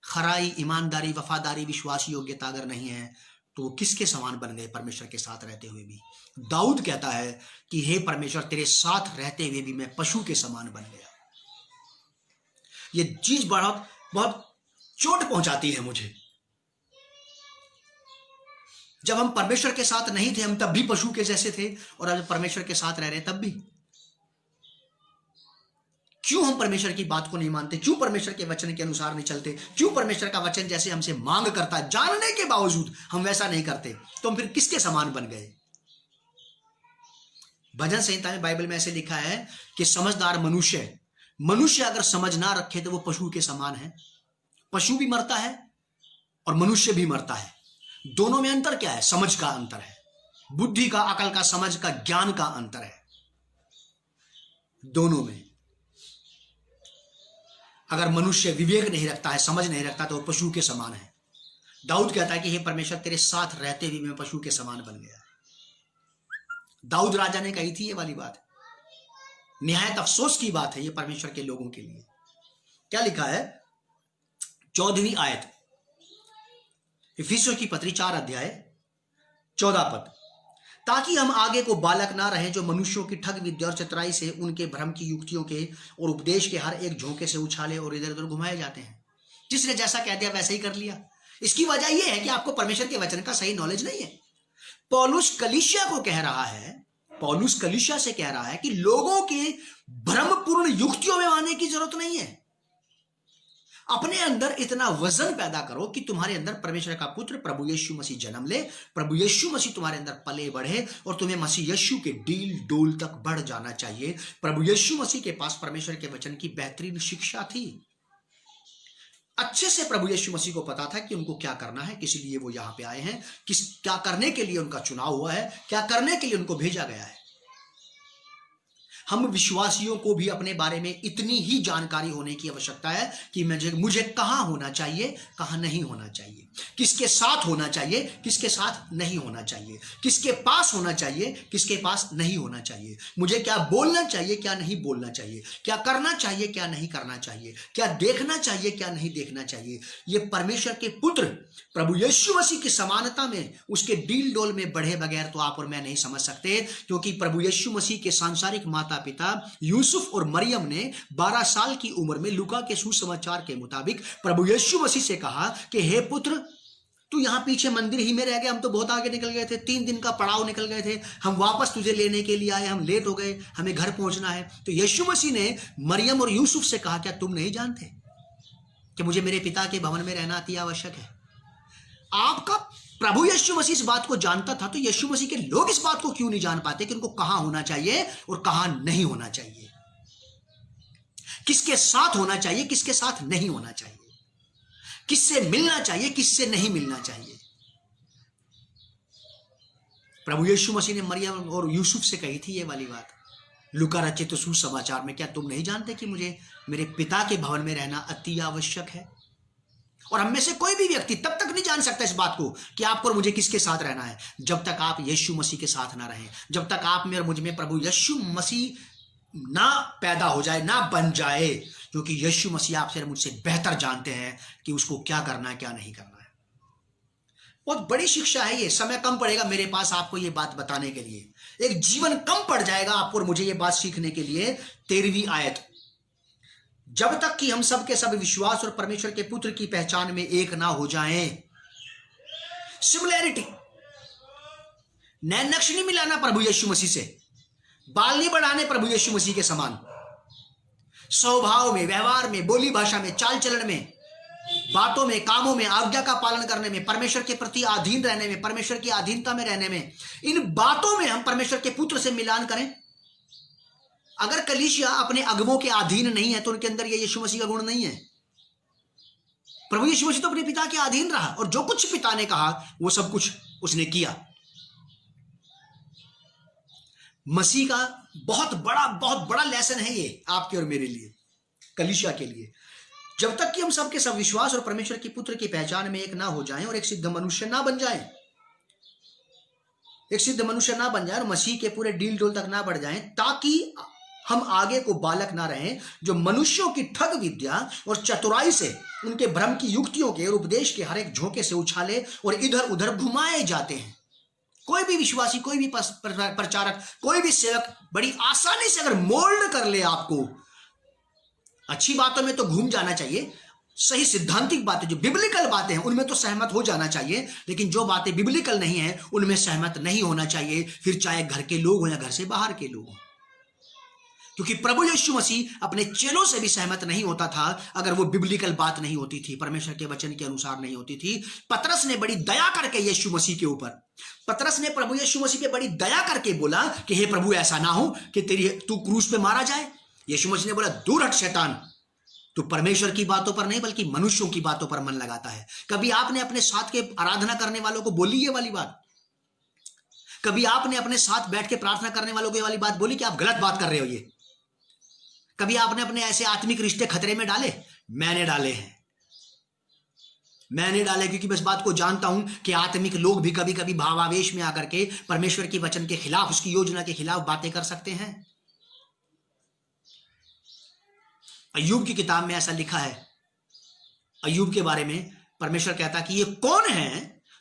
खराई, ईमानदारी, वफादारी, विश्वास योग्यता अगर नहीं है तो वो किसके समान बन गए परमेश्वर के साथ रहते हुए भी? दाऊद कहता है कि हे परमेश्वर, तेरे साथ रहते हुए भी मैं पशु के समान बन गया। ये चीज बहुत बहुत चोट पहुंचाती है मुझे। जब हम परमेश्वर के साथ नहीं थे हम तब भी पशु के जैसे थे, और अब परमेश्वर के साथ रह रहे तब भी। क्यों हम परमेश्वर की बात को नहीं मानते, क्यों परमेश्वर के वचन के अनुसार नहीं चलते, क्यों परमेश्वर का वचन जैसे हमसे मांग करता है जानने के बावजूद हम वैसा नहीं करते, तो हम फिर किसके समान बन गए। भजन संहिता में बाइबल में ऐसे लिखा है कि समझदार मनुष्य अगर समझ ना रखे तो वो पशु के समान है। पशु भी मरता है और मनुष्य भी मरता है। दोनों में अंतर क्या है? समझ का अंतर है, बुद्धि का, अकल का, समझ का, ज्ञान का अंतर है दोनों में। अगर मनुष्य विवेक नहीं रखता है, समझ नहीं रखता, तो वो पशु के समान है। दाऊद कहता है कि हे परमेश्वर, तेरे साथ रहते हुए मैं पशु के समान बन गया। दाऊद राजा ने कही थी ये वाली बात। निहायत अफसोस की बात है ये परमेश्वर के लोगों के लिए। क्या लिखा है? 14वीं आयत, इफिसियों की पत्री 4 अध्याय 14 पद, ताकि हम आगे को बालक ना रहें जो मनुष्यों की ठग विद्या और चतुराई से, उनके भ्रम की युक्तियों के और उपदेश के हर एक झोंके से उछाले और इधर उधर घुमाए जाते हैं। जिसने जैसा कह दिया वैसा ही कर लिया। इसकी वजह यह है कि आपको परमेश्वर के वचन का सही नॉलेज नहीं है। पौलुस कलीसिया को कह रहा है, पौलुस कलीसिया से कह रहा है कि लोगों के भ्रमपूर्ण युक्तियों में आने की जरूरत नहीं है। अपने अंदर इतना वजन पैदा करो कि तुम्हारे अंदर परमेश्वर का पुत्र प्रभु यीशु मसीह जन्म ले, प्रभु यीशु मसीह तुम्हारे अंदर पले बढ़े और तुम्हें मसीह यीशु के डील डोल तक बढ़ जाना चाहिए। प्रभु यीशु मसीह के पास परमेश्वर के वचन की बेहतरीन शिक्षा थी। अच्छे से प्रभु यीशु मसीह को पता था कि उनको क्या करना है, किस लिए वो यहां पे आए हैं, क्या करने के लिए उनका चुनाव हुआ है, क्या करने के लिए उनको भेजा गया है। हम विश्वासियों को भी अपने बारे में इतनी ही जानकारी होने की आवश्यकता है कि मुझे कहां होना चाहिए, कहां नहीं होना चाहिए, किसके साथ होना चाहिए, किसके साथ नहीं होना चाहिए, किसके पास होना चाहिए, किसके पास नहीं होना चाहिए, मुझे क्या बोलना चाहिए, क्या नहीं बोलना चाहिए, क्या करना चाहिए, क्या नहीं करना चाहिए, क्या देखना चाहिए, क्या नहीं देखना चाहिए। यह परमेश्वर के पुत्र प्रभु यीशु मसीह की समानता में, उसके डील डोल में बढ़े बगैर तो आप और मैं नहीं समझ सकते। क्योंकि प्रभु यीशु मसीह के सांसारिक माता पिता यूसुफ और मरियम ने 12 साल की उम्र में लूका के सुसमाचार के मुताबिक प्रभु यीशु मसीह से कहा कि हे पुत्र, तू यहां पीछे मंदिर ही में रह गया, हम तो बहुत आगे निकल गए थे, 3 दिन का पड़ाव निकल गए थे, हम वापस तुझे लेने के लिए आए, हम लेट हो गए, हमें घर पहुंचना है। तो यीशु मसीह ने मरियम और यूसुफ से कहा, क्या तुम नहीं जानते कि मुझे मेरे पिता के भवन में रहना अति आवश्यक है। आपका प्रभु यीशु मसीह इस बात को जानता था, तो यीशु मसीह के लोग इस बात को क्यों नहीं जान पाते कि उनको कहां होना चाहिए और कहां नहीं होना चाहिए, किसके साथ होना चाहिए, किसके साथ नहीं होना चाहिए, किससे मिलना चाहिए, किससे नहीं मिलना चाहिए। प्रभु यीशु मसीह ने मरियम और यूसुफ से कही थी ये वाली बात लूका रचित सुसमाचार में, क्या तुम नहीं जानते कि मुझे मेरे पिता के भवन में रहना अति आवश्यक है। और हम में से कोई भी व्यक्ति तब तक नहीं जान सकता इस बात को कि आपको और मुझे किसके साथ रहना है, जब तक आप यीशु मसीह के साथ ना रहें, जब तक आप में और मुझ में प्रभु यीशु मसीह ना पैदा हो जाए, ना बन जाए। क्योंकि यीशु मसीह आपसे मुझसे बेहतर जानते हैं कि उसको क्या करना है, क्या नहीं करना है। बहुत बड़ी शिक्षा है ये। समय कम पड़ेगा मेरे पास आपको ये बात बताने के लिए, एक जीवन कम पड़ जाएगा आपको और मुझे ये बात सीखने के लिए। 13वीं आयत, जब तक कि हम सब के सब विश्वास और परमेश्वर के पुत्र की पहचान में एक ना हो जाएं। सिमिलैरिटी, नैन नक्श नहीं मिलाना प्रभु यीशु मसीह से, बाल नहीं बढ़ाने प्रभु यीशु मसीह के समान, स्वभाव में, व्यवहार में, बोली भाषा में, चाल चलन में, बातों में, कामों में, आज्ञा का पालन करने में, परमेश्वर के प्रति अधीन रहने में, परमेश्वर की अधीनता में रहने में, इन बातों में हम परमेश्वर के पुत्र से मिलान करें। अगर कलीसिया अपने अगमों के अधीन नहीं है तो उनके अंदर ये यीशु मसीह का गुण नहीं है। प्रभु यीशु मसीह तो अपने पिता के अधीन रहा और जो कुछ पिता ने कहा वो सब कुछ उसने किया। मसीह का बहुत बड़ा लेसन है ये आपके और मेरे लिए, कलीसिया के लिए। जब तक कि हम सबके सब विश्वास और परमेश्वर के पुत्र की पहचान में एक ना हो जाएं और एक सिद्ध मनुष्य ना बन जाएं, एक सिद्ध मनुष्य ना बन जाए और मसीह के पूरे डील डोल तक ना बढ़ जाएं, ताकि हम आगे को बालक ना रहें जो मनुष्यों की ठग विद्या और चतुराई से, उनके भ्रम की युक्तियों के और उपदेश के हर एक झोंके से उछाले और इधर उधर घुमाए जाते हैं। कोई भी विश्वासी, कोई भी प्रचारक, कोई भी सेवक बड़ी आसानी से अगर मोल्ड कर ले आपको, अच्छी बातों में तो घूम जाना चाहिए, सही सिद्धांतिक बातें जो बिब्लिकल बातें हैं उनमें तो सहमत हो जाना चाहिए, लेकिन जो बातें बिब्लिकल नहीं है उनमें सहमत नहीं होना चाहिए, फिर चाहे घर के लोग हो या घर से बाहर के लोग हो। क्योंकि प्रभु यीशु मसीह अपने चेलों से भी सहमत नहीं होता था अगर वो बिब्लिकल बात नहीं होती थी, परमेश्वर के वचन के अनुसार नहीं होती थी। पतरस ने बड़ी दया करके यीशु मसीह के ऊपर, पतरस ने प्रभु यीशु मसीह पे बड़ी दया करके बोला कि हे प्रभु, ऐसा ना हो कि तू क्रूस पे मारा जाए। यीशु मसीह ने बोला, दूर हट शैतान, तू परमेश्वर की बातों पर नहीं बल्कि मनुष्यों की बातों पर मन लगाता है। कभी आपने अपने साथ के आराधना करने वालों को बोली ये वाली बात? कभी आपने अपने साथ बैठ के प्रार्थना करने वालों को ये वाली बात बोली कि आप गलत बात कर रहे हो? ये कभी आपने अपने ऐसे आत्मिक रिश्ते खतरे में डाले? मैंने डाले हैं, मैंने डाले, क्योंकि मैं इस बात को जानता हूं कि आत्मिक लोग भी कभी कभी भावावेश में आकर के परमेश्वर के वचन के खिलाफ, उसकी योजना के खिलाफ बातें कर सकते हैं। अय्यूब की किताब में ऐसा लिखा है, अय्यूब के बारे में परमेश्वर कहता कि ये कौन है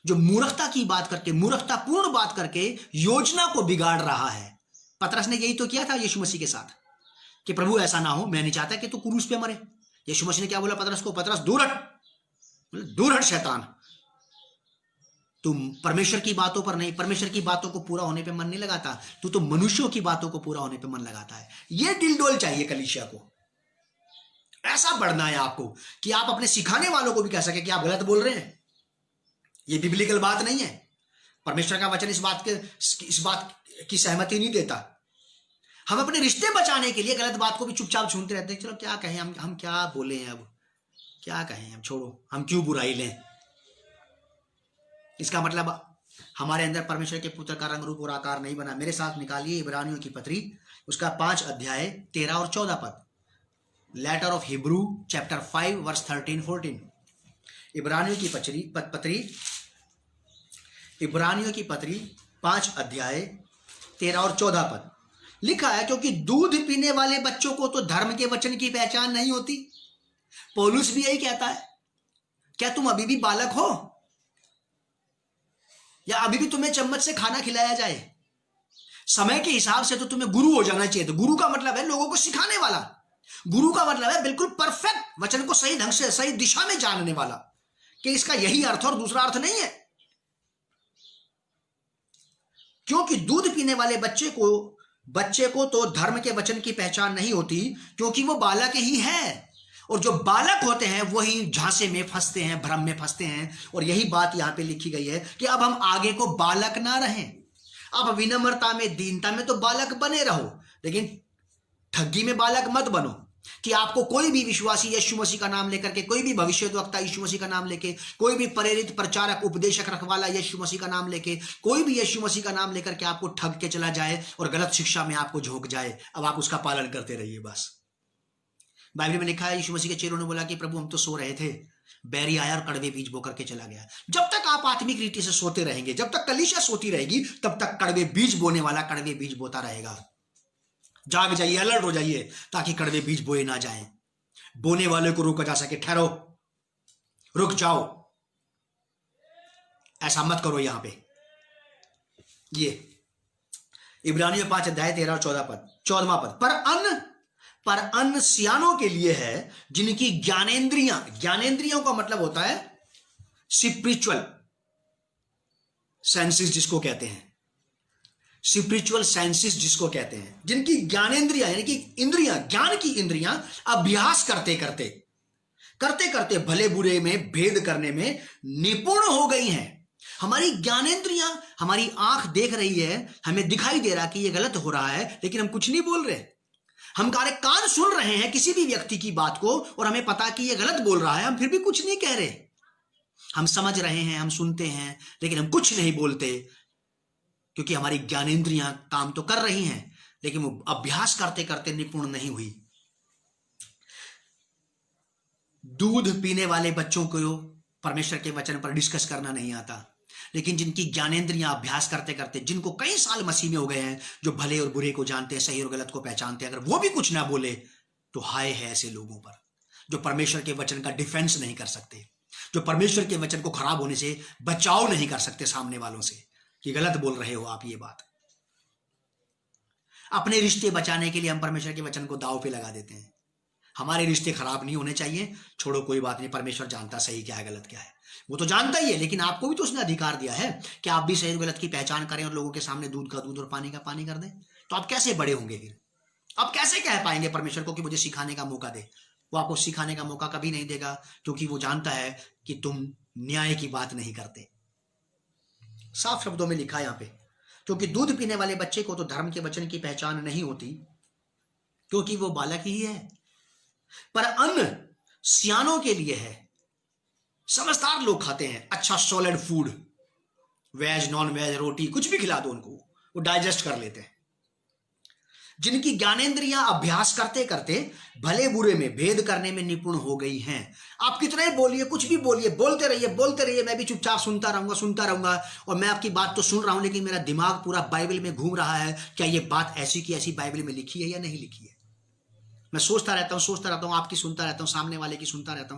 जो मूर्खता की बात करके, मूर्खतापूर्ण बात करके योजना को बिगाड़ रहा है। पतरस ने यही तो किया था यीशु मसीह के साथ कि प्रभु ऐसा ना हो, मैं नहीं चाहता कि तू क्रूस पे मरे। यीशु मसीह ने क्या बोला पतरस को? पतरस दूर हट, दूर हट शैतान, तुम परमेश्वर की बातों पर नहीं, परमेश्वर की बातों को पूरा होने पे मन नहीं लगाता, तू तो मनुष्यों की बातों को पूरा होने पे मन लगाता है। ये डिलडोल चाहिए कलीसिया को, ऐसा बढ़ना है आपको कि आप अपने सिखाने वालों को भी कह सके कि आप गलत बोल रहे हैं, ये बिब्लिकल बात नहीं है। परमेश्वर का वचन इस बात की सहमति नहीं देता। हम अपने रिश्ते बचाने के लिए गलत बात को भी चुपचाप सुनते रहते हैं। चलो क्या कहें, हम क्या बोले हैं, अब क्या कहें, हम छोड़ो, हम क्यों बुराई लें। इसका मतलब हमारे अंदर परमेश्वर के पुत्र का रंग रूप और आकार नहीं बना। मेरे साथ निकालिए इब्रानियों की पत्री, उसका 5 अध्याय 13 और 14 पद। Letter of Hebrew chapter 5 verse 13-14। इब्रानियों की पत्री इब्रानियों की पत्री 5 अध्याय 13 और 14 पद लिखा है, क्योंकि दूध पीने वाले बच्चों को तो धर्म के वचन की पहचान नहीं होती। पौलुस भी यही कहता है, क्या तुम अभी भी बालक हो या अभी भी तुम्हें चम्मच से खाना खिलाया जाए? समय के हिसाब से तो तुम्हें गुरु हो जाना चाहिए। तो गुरु का मतलब है लोगों को सिखाने वाला, गुरु का मतलब है बिल्कुल परफेक्ट वचन को सही ढंग से सही दिशा में जानने वाला, कि इसका यही अर्थ और दूसरा अर्थ नहीं है। क्योंकि दूध पीने वाले बच्चे को तो धर्म के वचन की पहचान नहीं होती, क्योंकि वो बालक ही है, और जो बालक होते हैं वही झांसे में फंसते हैं, भ्रम में फंसते हैं। और यही बात यहां पे लिखी गई है कि अब हम आगे को बालक ना रहें, अब विनम्रता में, दीनता में तो बालक बने रहो, लेकिन ठगी में बालक मत बनो। कि आपको कोई भी विश्वासी यीशु मसीह का नाम लेकर के, कोई भी भविष्यद्वक्ता यीशु मसीह का नाम लेके, कोई भी प्रेरित प्रचारक उपदेशक रखवाला यीशु मसीह का नाम लेके, कोई भी यीशु मसीह का नाम लेकर के आपको ठग के चला जाए और गलत शिक्षा में आपको झोंक जाए, अब आप उसका पालन करते रहिए बस। बाइबल में लिखा है, यीशु मसीह के चेलों ने बोला कि प्रभु हम तो सो रहे थे, बैरी आया और कड़वे बीज बो करके चला गया। जब तक आप आत्मिक रीति से सोते रहेंगे, जब तक कलीसिया सोती रहेगी, तब तक कड़वे बीज बोने वाला कड़वे बीज बोता रहेगा। जाग जाइए, अलर्ट हो जाइए, ताकि कड़वे बीज बोए ना जाएं, बोने वाले को रोका जा सके। ठहरो, रुक जाओ, ऐसा मत करो। यहां पे ये इब्रानियों 5 अध्याय 13 और 14 पद, 14वां पद, पर अन्न सियानों के लिए है जिनकी ज्ञानेंद्रियों का मतलब होता है स्पिरिचुअल सेंसेस, जिसको कहते हैं स्पिरिचुअल सेंसेस, जिसको कहते हैं, जिनकी ज्ञानेंद्रियां यानी कि इंद्रियां, ज्ञान की इंद्रियां अभ्यास करते करते भले बुरे में भेद करने में निपुण हो गई हैं। हमारी ज्ञानेंद्रियां, हमारी आंख देख रही है, हमें दिखाई दे रहा कि ये गलत हो रहा है, लेकिन हम कुछ नहीं बोल रहे। हम कान सुन रहे हैं किसी भी व्यक्ति की बात को और हमें पता कि ये गलत बोल रहा है, हम फिर भी कुछ नहीं कह रहे। हम समझ रहे हैं, हम सुनते हैं, लेकिन हम कुछ नहीं बोलते, क्योंकि हमारी ज्ञानेंद्रियां काम तो कर रही हैं, लेकिन वो अभ्यास करते करते निपुण नहीं हुई। दूध पीने वाले बच्चों को परमेश्वर के वचन पर डिस्कस करना नहीं आता, लेकिन जिनकी ज्ञानेंद्रियां अभ्यास करते करते, जिनको कई साल मसीह में हो गए हैं, जो भले और बुरे को जानते हैं, सही और गलत को पहचानते हैं, अगर वो भी कुछ ना बोले तो हाय है ऐसे लोगों पर, जो परमेश्वर के वचन का डिफेंस नहीं कर सकते, जो परमेश्वर के वचन को खराब होने से बचाव नहीं कर सकते सामने वालों से कि गलत बोल रहे हो आप ये बात। अपने रिश्ते बचाने के लिए हम परमेश्वर के वचन को दांव पे लगा देते हैं। हमारे रिश्ते खराब नहीं होने चाहिए, छोड़ो कोई बात नहीं, परमेश्वर जानता सही क्या है गलत क्या है, वो तो जानता ही है, लेकिन आपको भी तो उसने अधिकार दिया है कि आप भी सही और गलत की पहचान करें और लोगों के सामने दूध का दूध और पानी का पानी कर दें। तो आप कैसे बड़े होंगे फिर? आप कैसे कह पाएंगे परमेश्वर को कि मुझे सिखाने का मौका दे? वो आपको सिखाने का मौका कभी नहीं देगा, क्योंकि वो जानता है कि तुम न्याय की बात नहीं करते। साफ शब्दों में लिखा है यहां पे, क्योंकि दूध पीने वाले बच्चे को तो धर्म के वचन की पहचान नहीं होती, क्योंकि वो बालक ही है, पर अन्न सियानों के लिए है। समझदार लोग खाते हैं अच्छा solid food, veg non veg, रोटी कुछ भी खिला दो उनको, वो डाइजेस्ट कर लेते हैं। जिनकी ज्ञानेंद्रियां अभ्यास करते करते भले बुरे में भेद करने में निपुण हो गई हैं। आप कितना ही बोलिए, कुछ भी बोलिए, बोलते रहिए, मैं भी चुपचाप सुनता रहूंगा, और मैं आपकी बात तो सुन रहा हूं, लेकिन मेरा दिमाग पूरा बाइबल में घूम रहा है, क्या ये बात ऐसी की ऐसी बाइबल में लिखी है या नहीं लिखी है। मैं सोचता रहता हूं, आपकी सुनता रहता हूं, सामने वाले की सुनता रहता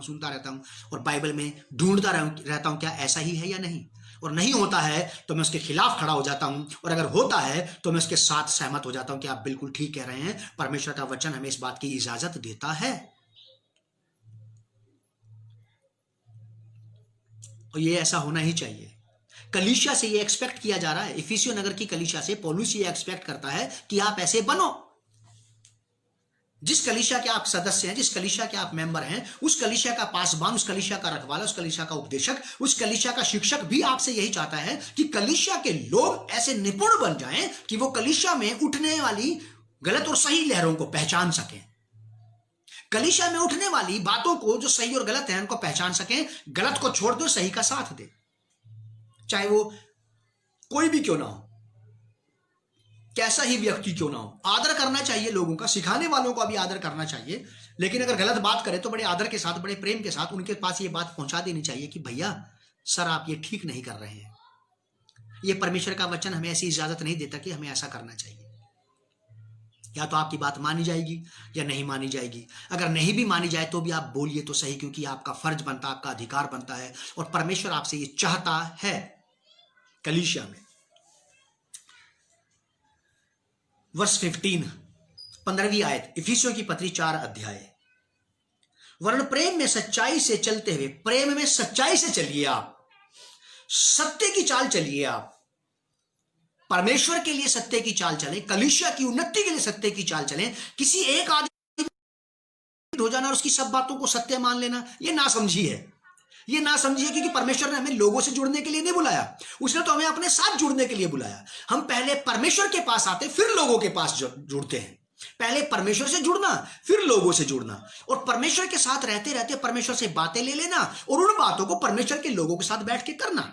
हूं, और बाइबल में ढूंढता रहता हूं क्या ऐसा ही है या नहीं। और नहीं होता है तो मैं उसके खिलाफ खड़ा हो जाता हूं, और अगर होता है तो मैं उसके साथ सहमत हो जाता हूं कि आप बिल्कुल ठीक कह रहे हैं, परमेश्वर का वचन हमें इस बात की इजाजत देता है। और ये ऐसा होना ही चाहिए। कलीसिया से ये एक्सपेक्ट किया जा रहा है, इफिसियों नगर की कलीसिया से पौलुस ये एक्सपेक्ट करता है कि आप ऐसे बनो। जिस कलीसिया के आप सदस्य हैं, जिस कलीसिया के आप मेंबर हैं, उस कलीसिया का पासबान, उस कलीसिया का रखवाला, उस कलीसिया का उपदेशक, उस कलीसिया का शिक्षक भी आपसे यही चाहता है कि कलीसिया के लोग ऐसे निपुण बन जाएं कि वो कलीसिया में उठने वाली गलत और सही लहरों को पहचान सकें। कलीसिया में उठने वाली बातों को, जो सही और गलत है, उनको पहचान सकें, गलत को छोड़ दो, सही का साथ दे, चाहे वो कोई भी क्यों ना हो, कैसा ही व्यक्ति क्यों ना हो। आदर करना चाहिए लोगों का, सिखाने वालों का भी आदर करना चाहिए, लेकिन अगर गलत बात करे तो बड़े आदर के साथ, बड़े प्रेम के साथ उनके पास ये बात पहुंचा देनी चाहिए कि भैया सर आप ये ठीक नहीं कर रहे हैं, ये परमेश्वर का वचन हमें ऐसी इजाजत नहीं देता कि हमें ऐसा करना चाहिए। या तो आपकी बात मानी जाएगी या नहीं मानी जाएगी। अगर नहीं भी मानी जाए तो भी आप बोलिए तो सही, क्योंकि आपका फर्ज बनता है, आपका अधिकार बनता है, और परमेश्वर आपसे ये चाहता है। कलीसिया में वर्ष 15वीं आयत, इफिसियों की पत्री 4 अध्याय। वरन प्रेम में सच्चाई से चलते हुए, प्रेम में सच्चाई से चलिए, आप सत्य की चाल चलिए, आप परमेश्वर के लिए सत्य की चाल चलें, कलीसिया की उन्नति के लिए सत्य की चाल चलें। किसी एक आदमी हो जाना और उसकी सब बातों को सत्य मान लेना, ये नासमझी है, ये ना समझिए, क्योंकि परमेश्वर ने हमें लोगों से जुड़ने के लिए नहीं बुलाया, उसने तो हमें अपने साथ जुड़ने के लिए बुलाया। हम पहले परमेश्वर के पास आते, फिर लोगों के पास जुड़ते हैं। पहले परमेश्वर से जुड़ना, फिर लोगों से जुड़ना, और परमेश्वर के साथ रहते रहते परमेश्वर से बातें ले लेना, और उन बातों को परमेश्वर के लोगों के साथ बैठ के करना।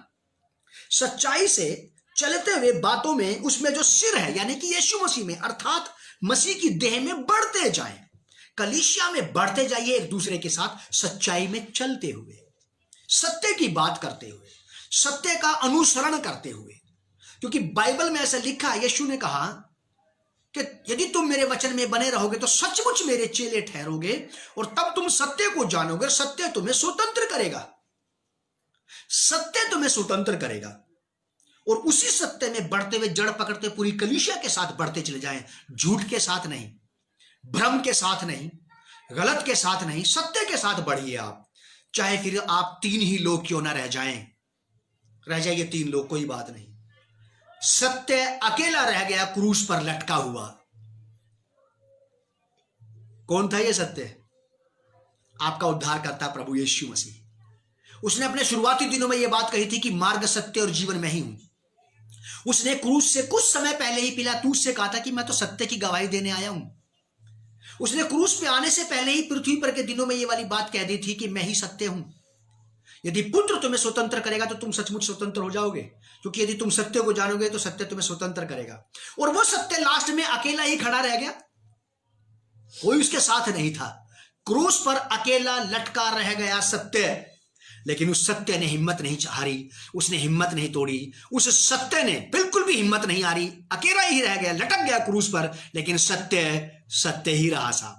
सच्चाई से चलते हुए बातों में, उसमें जो सिर है यानी कि यीशु मसीह में, अर्थात मसीह की देह में बढ़ते जाएं। कलीसिया में बढ़ते जाइए, एक दूसरे के साथ सच्चाई में चलते हुए, सत्य की बात करते हुए, सत्य का अनुसरण करते हुए। क्योंकि बाइबल में ऐसा लिखा है, यीशु ने कहा कि यदि तुम मेरे वचन में बने रहोगे तो सचमुच मेरे चेले ठहरोगे, और तब तुम सत्य को जानोगे, सत्य तुम्हें स्वतंत्र करेगा, सत्य तुम्हें स्वतंत्र करेगा। और उसी सत्य में बढ़ते हुए, जड़ पकड़ते पूरी कलीसिया के साथ बढ़ते चले जाएं, झूठ के साथ नहीं, भ्रम के साथ नहीं, गलत के साथ नहीं, सत्य के साथ बढ़िए आप। चाहे फिर आप 3 ही लोग क्यों ना रह जाइए 3 लोग, कोई बात नहीं। सत्य अकेला रह गया क्रूस पर लटका हुआ। कौन था ये सत्य? आपका उद्धार करता प्रभु यीशु मसीह। उसने अपने शुरुआती दिनों में यह बात कही थी कि मार्ग, सत्य और जीवन मैं ही हूं। उसने क्रूस से कुछ समय पहले ही पिलातूस से कहा था कि मैं तो सत्य की गवाही देने आया हूं। उसने क्रूस पे आने से पहले ही पृथ्वी पर के दिनों में ये वाली बात कह दी थी कि मैं ही सत्य हूं। यदि पुत्र तुम्हें स्वतंत्र करेगा तो तुम सचमुच स्वतंत्र हो जाओगे, क्योंकि यदि तुम सत्य को जानोगे तो सत्य तुम्हें स्वतंत्र करेगा। और वो सत्य लास्ट में अकेला ही खड़ा रह गया, कोई उसके साथ नहीं था। क्रूस पर अकेला लटका रह गया सत्य, लेकिन उस सत्य ने हिम्मत नहीं हारी, उसने हिम्मत नहीं तोड़ी। उस सत्य ने बिल्कुल भी हिम्मत नहीं हारी, अकेला ही रह गया, लटक गया क्रूस पर, लेकिन सत्य सत्य ही रहा साहब,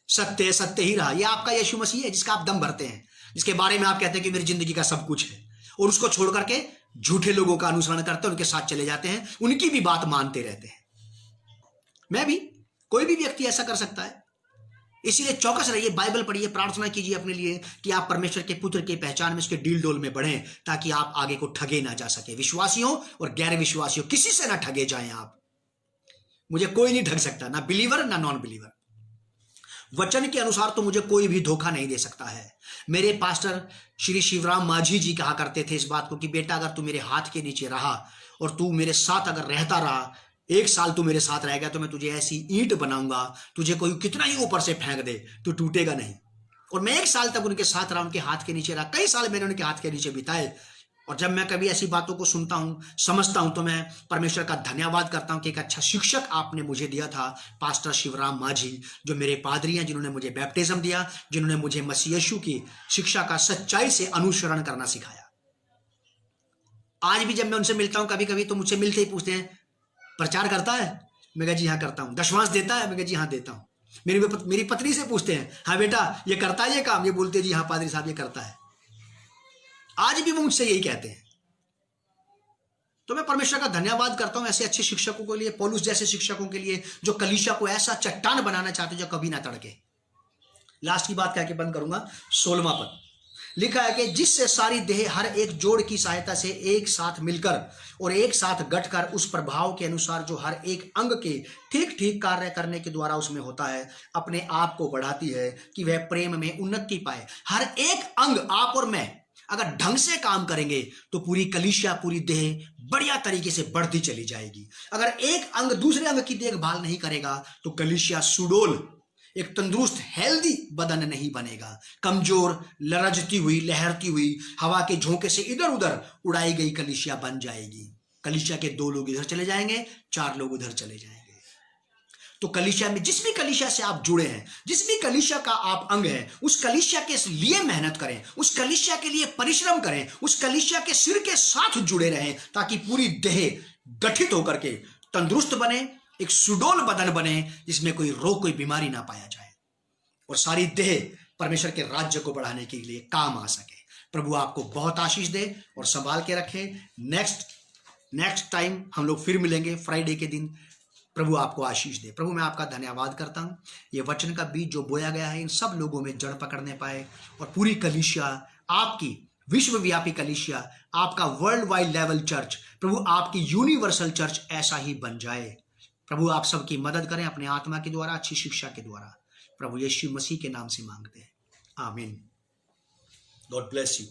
सत्य सत्य ही रहा। ये आपका यीशु मसीह है जिसका आप दम भरते हैं, जिसके बारे में आप कहते हैं कि मेरी जिंदगी का सब कुछ है, और उसको छोड़ करके झूठे लोगों का अनुसरण करते हैं, उनके साथ चले जाते हैं, उनकी भी बात मानते रहते हैं। मैं भी, कोई भी व्यक्ति ऐसा कर सकता है। इसीलिए चौकस रहिए, बाइबल पढ़िए, प्रार्थना कीजिए अपने लिए कि आप परमेश्वर के पुत्र की पहचान में, उसके डील डोल में बढ़ें, ताकि आप आगे को ठगे ना जा सके। विश्वासियों और गैर विश्वासियों, किसी से ना ठगे जाएं आप। मुझे कोई नहीं ठग सकता, ना बिलीवर ना नॉन बिलीवर। वचन के अनुसार तो मुझे कोई भी धोखा नहीं दे सकता है। मेरे पास्टर श्री शिवराम माझी जी कहा करते थे इस बात को कि बेटा अगर तू मेरे हाथ के नीचे रहा और तू मेरे साथ अगर रहता रहा, 1 साल तू मेरे साथ रह गया, तो मैं तुझे ऐसी ईंट बनाऊंगा, तुझे कोई कितना ही ऊपर से फेंक दे तू टूटेगा नहीं। और मैं 1 साल तक उनके साथ रहा, उनके हाथ के नीचे रहा, कई साल मैंने उनके हाथ के नीचे बिताए। और जब मैं कभी ऐसी बातों को सुनता हूं, समझता हूं, तो मैं परमेश्वर का धन्यवाद करता हूं कि एक अच्छा शिक्षक आपने मुझे दिया था, पास्टर शिवराम माझी, जो मेरे पादरी हैं, जिन्होंने मुझे बैप्टिज्म दिया, जिन्होंने मुझे मसीह यीशु की शिक्षा का सच्चाई से अनुसरण करना सिखाया। आज भी जब मैं उनसे मिलता हूं कभी कभी, तो मुझसे मिलते ही पूछते हैं प्रचार करता है? मैं कहा जी हाँ करता हूं। दशमांश देता है? मैं कहा जी हाँ देता हूं। मेरी पत्नी से पूछते हैं, हाँ बेटा ये करता है ये काम? ये बोलते जी हाँ पादरी साहब ये करता है। आज भी वो मुझसे यही कहते हैं। तो मैं परमेश्वर का धन्यवाद करता हूं ऐसे अच्छे शिक्षकों के लिए, पौलुस जैसे शिक्षकों के लिए, जो कलीसिया को ऐसा चट्टान बनाना चाहते जो कभी ना तड़के। लास्ट की बात कह के बंद करूंगा। 16वां पद लिखा है कि जिससे सारी देह हर एक जोड़ की सहायता से एक साथ मिलकर और एक साथ गठकर उस प्रभाव के अनुसार जो हर एक अंग के ठीक ठीक कार्य करने के द्वारा उसमें होता है, अपने आप को बढ़ाती है कि वह प्रेम में उन्नति पाए। हर एक अंग, आप और मैं अगर ढंग से काम करेंगे तो पूरी कलीसिया, पूरी देह बढ़िया तरीके से बढ़ती चली जाएगी। अगर एक अंग दूसरे अंग की देखभाल नहीं करेगा तो कलीसिया सुडोल, एक तंदुरुस्त हेल्दी बदन नहीं बनेगा। कमजोर, लरजती हुई, लहरती हुई, हवा के झोंके से इधर उधर उड़ाई गई कलीसिया बन जाएगी। कलीसिया के 2 लोग इधर चले जाएंगे, 4 लोग उधर चले जाएंगे। तो कलीसिया में, जिस भी कलीसिया से आप जुड़े हैं, जिस भी कलीसिया का आप अंग है, उस कलीसिया के लिए मेहनत करें, उस कलीसिया के लिए परिश्रम करें, उस कलीसिया के सिर के साथ जुड़े रहें, ताकि पूरी देह गठित होकर के तंदुरुस्त बने, एक सुडोल बदन बने, जिसमें कोई रोग, कोई बीमारी ना पाया जाए, और सारी देह परमेश्वर के राज्य को बढ़ाने के लिए काम आ सके। प्रभु आपको बहुत आशीष दे और संभाल के रखे। नेक्स्ट टाइम हम लोग फिर मिलेंगे फ्राइडे के दिन। प्रभु आपको आशीष दे। प्रभु मैं आपका धन्यवाद करता हूं, ये वचन का बीज जो बोया गया है इन सब लोगों में जड़ पकड़ने पाए, और पूरी कलीसिया, आपकी विश्वव्यापी कलीसिया, आपका वर्ल्ड वाइड लेवल चर्च, प्रभु आपकी यूनिवर्सल चर्च ऐसा ही बन जाए। प्रभु आप सबकी मदद करें अपने आत्मा के द्वारा, अच्छी शिक्षा के द्वारा। प्रभु यीशु मसीह के नाम से मांगते हैं, आमीन। God bless you.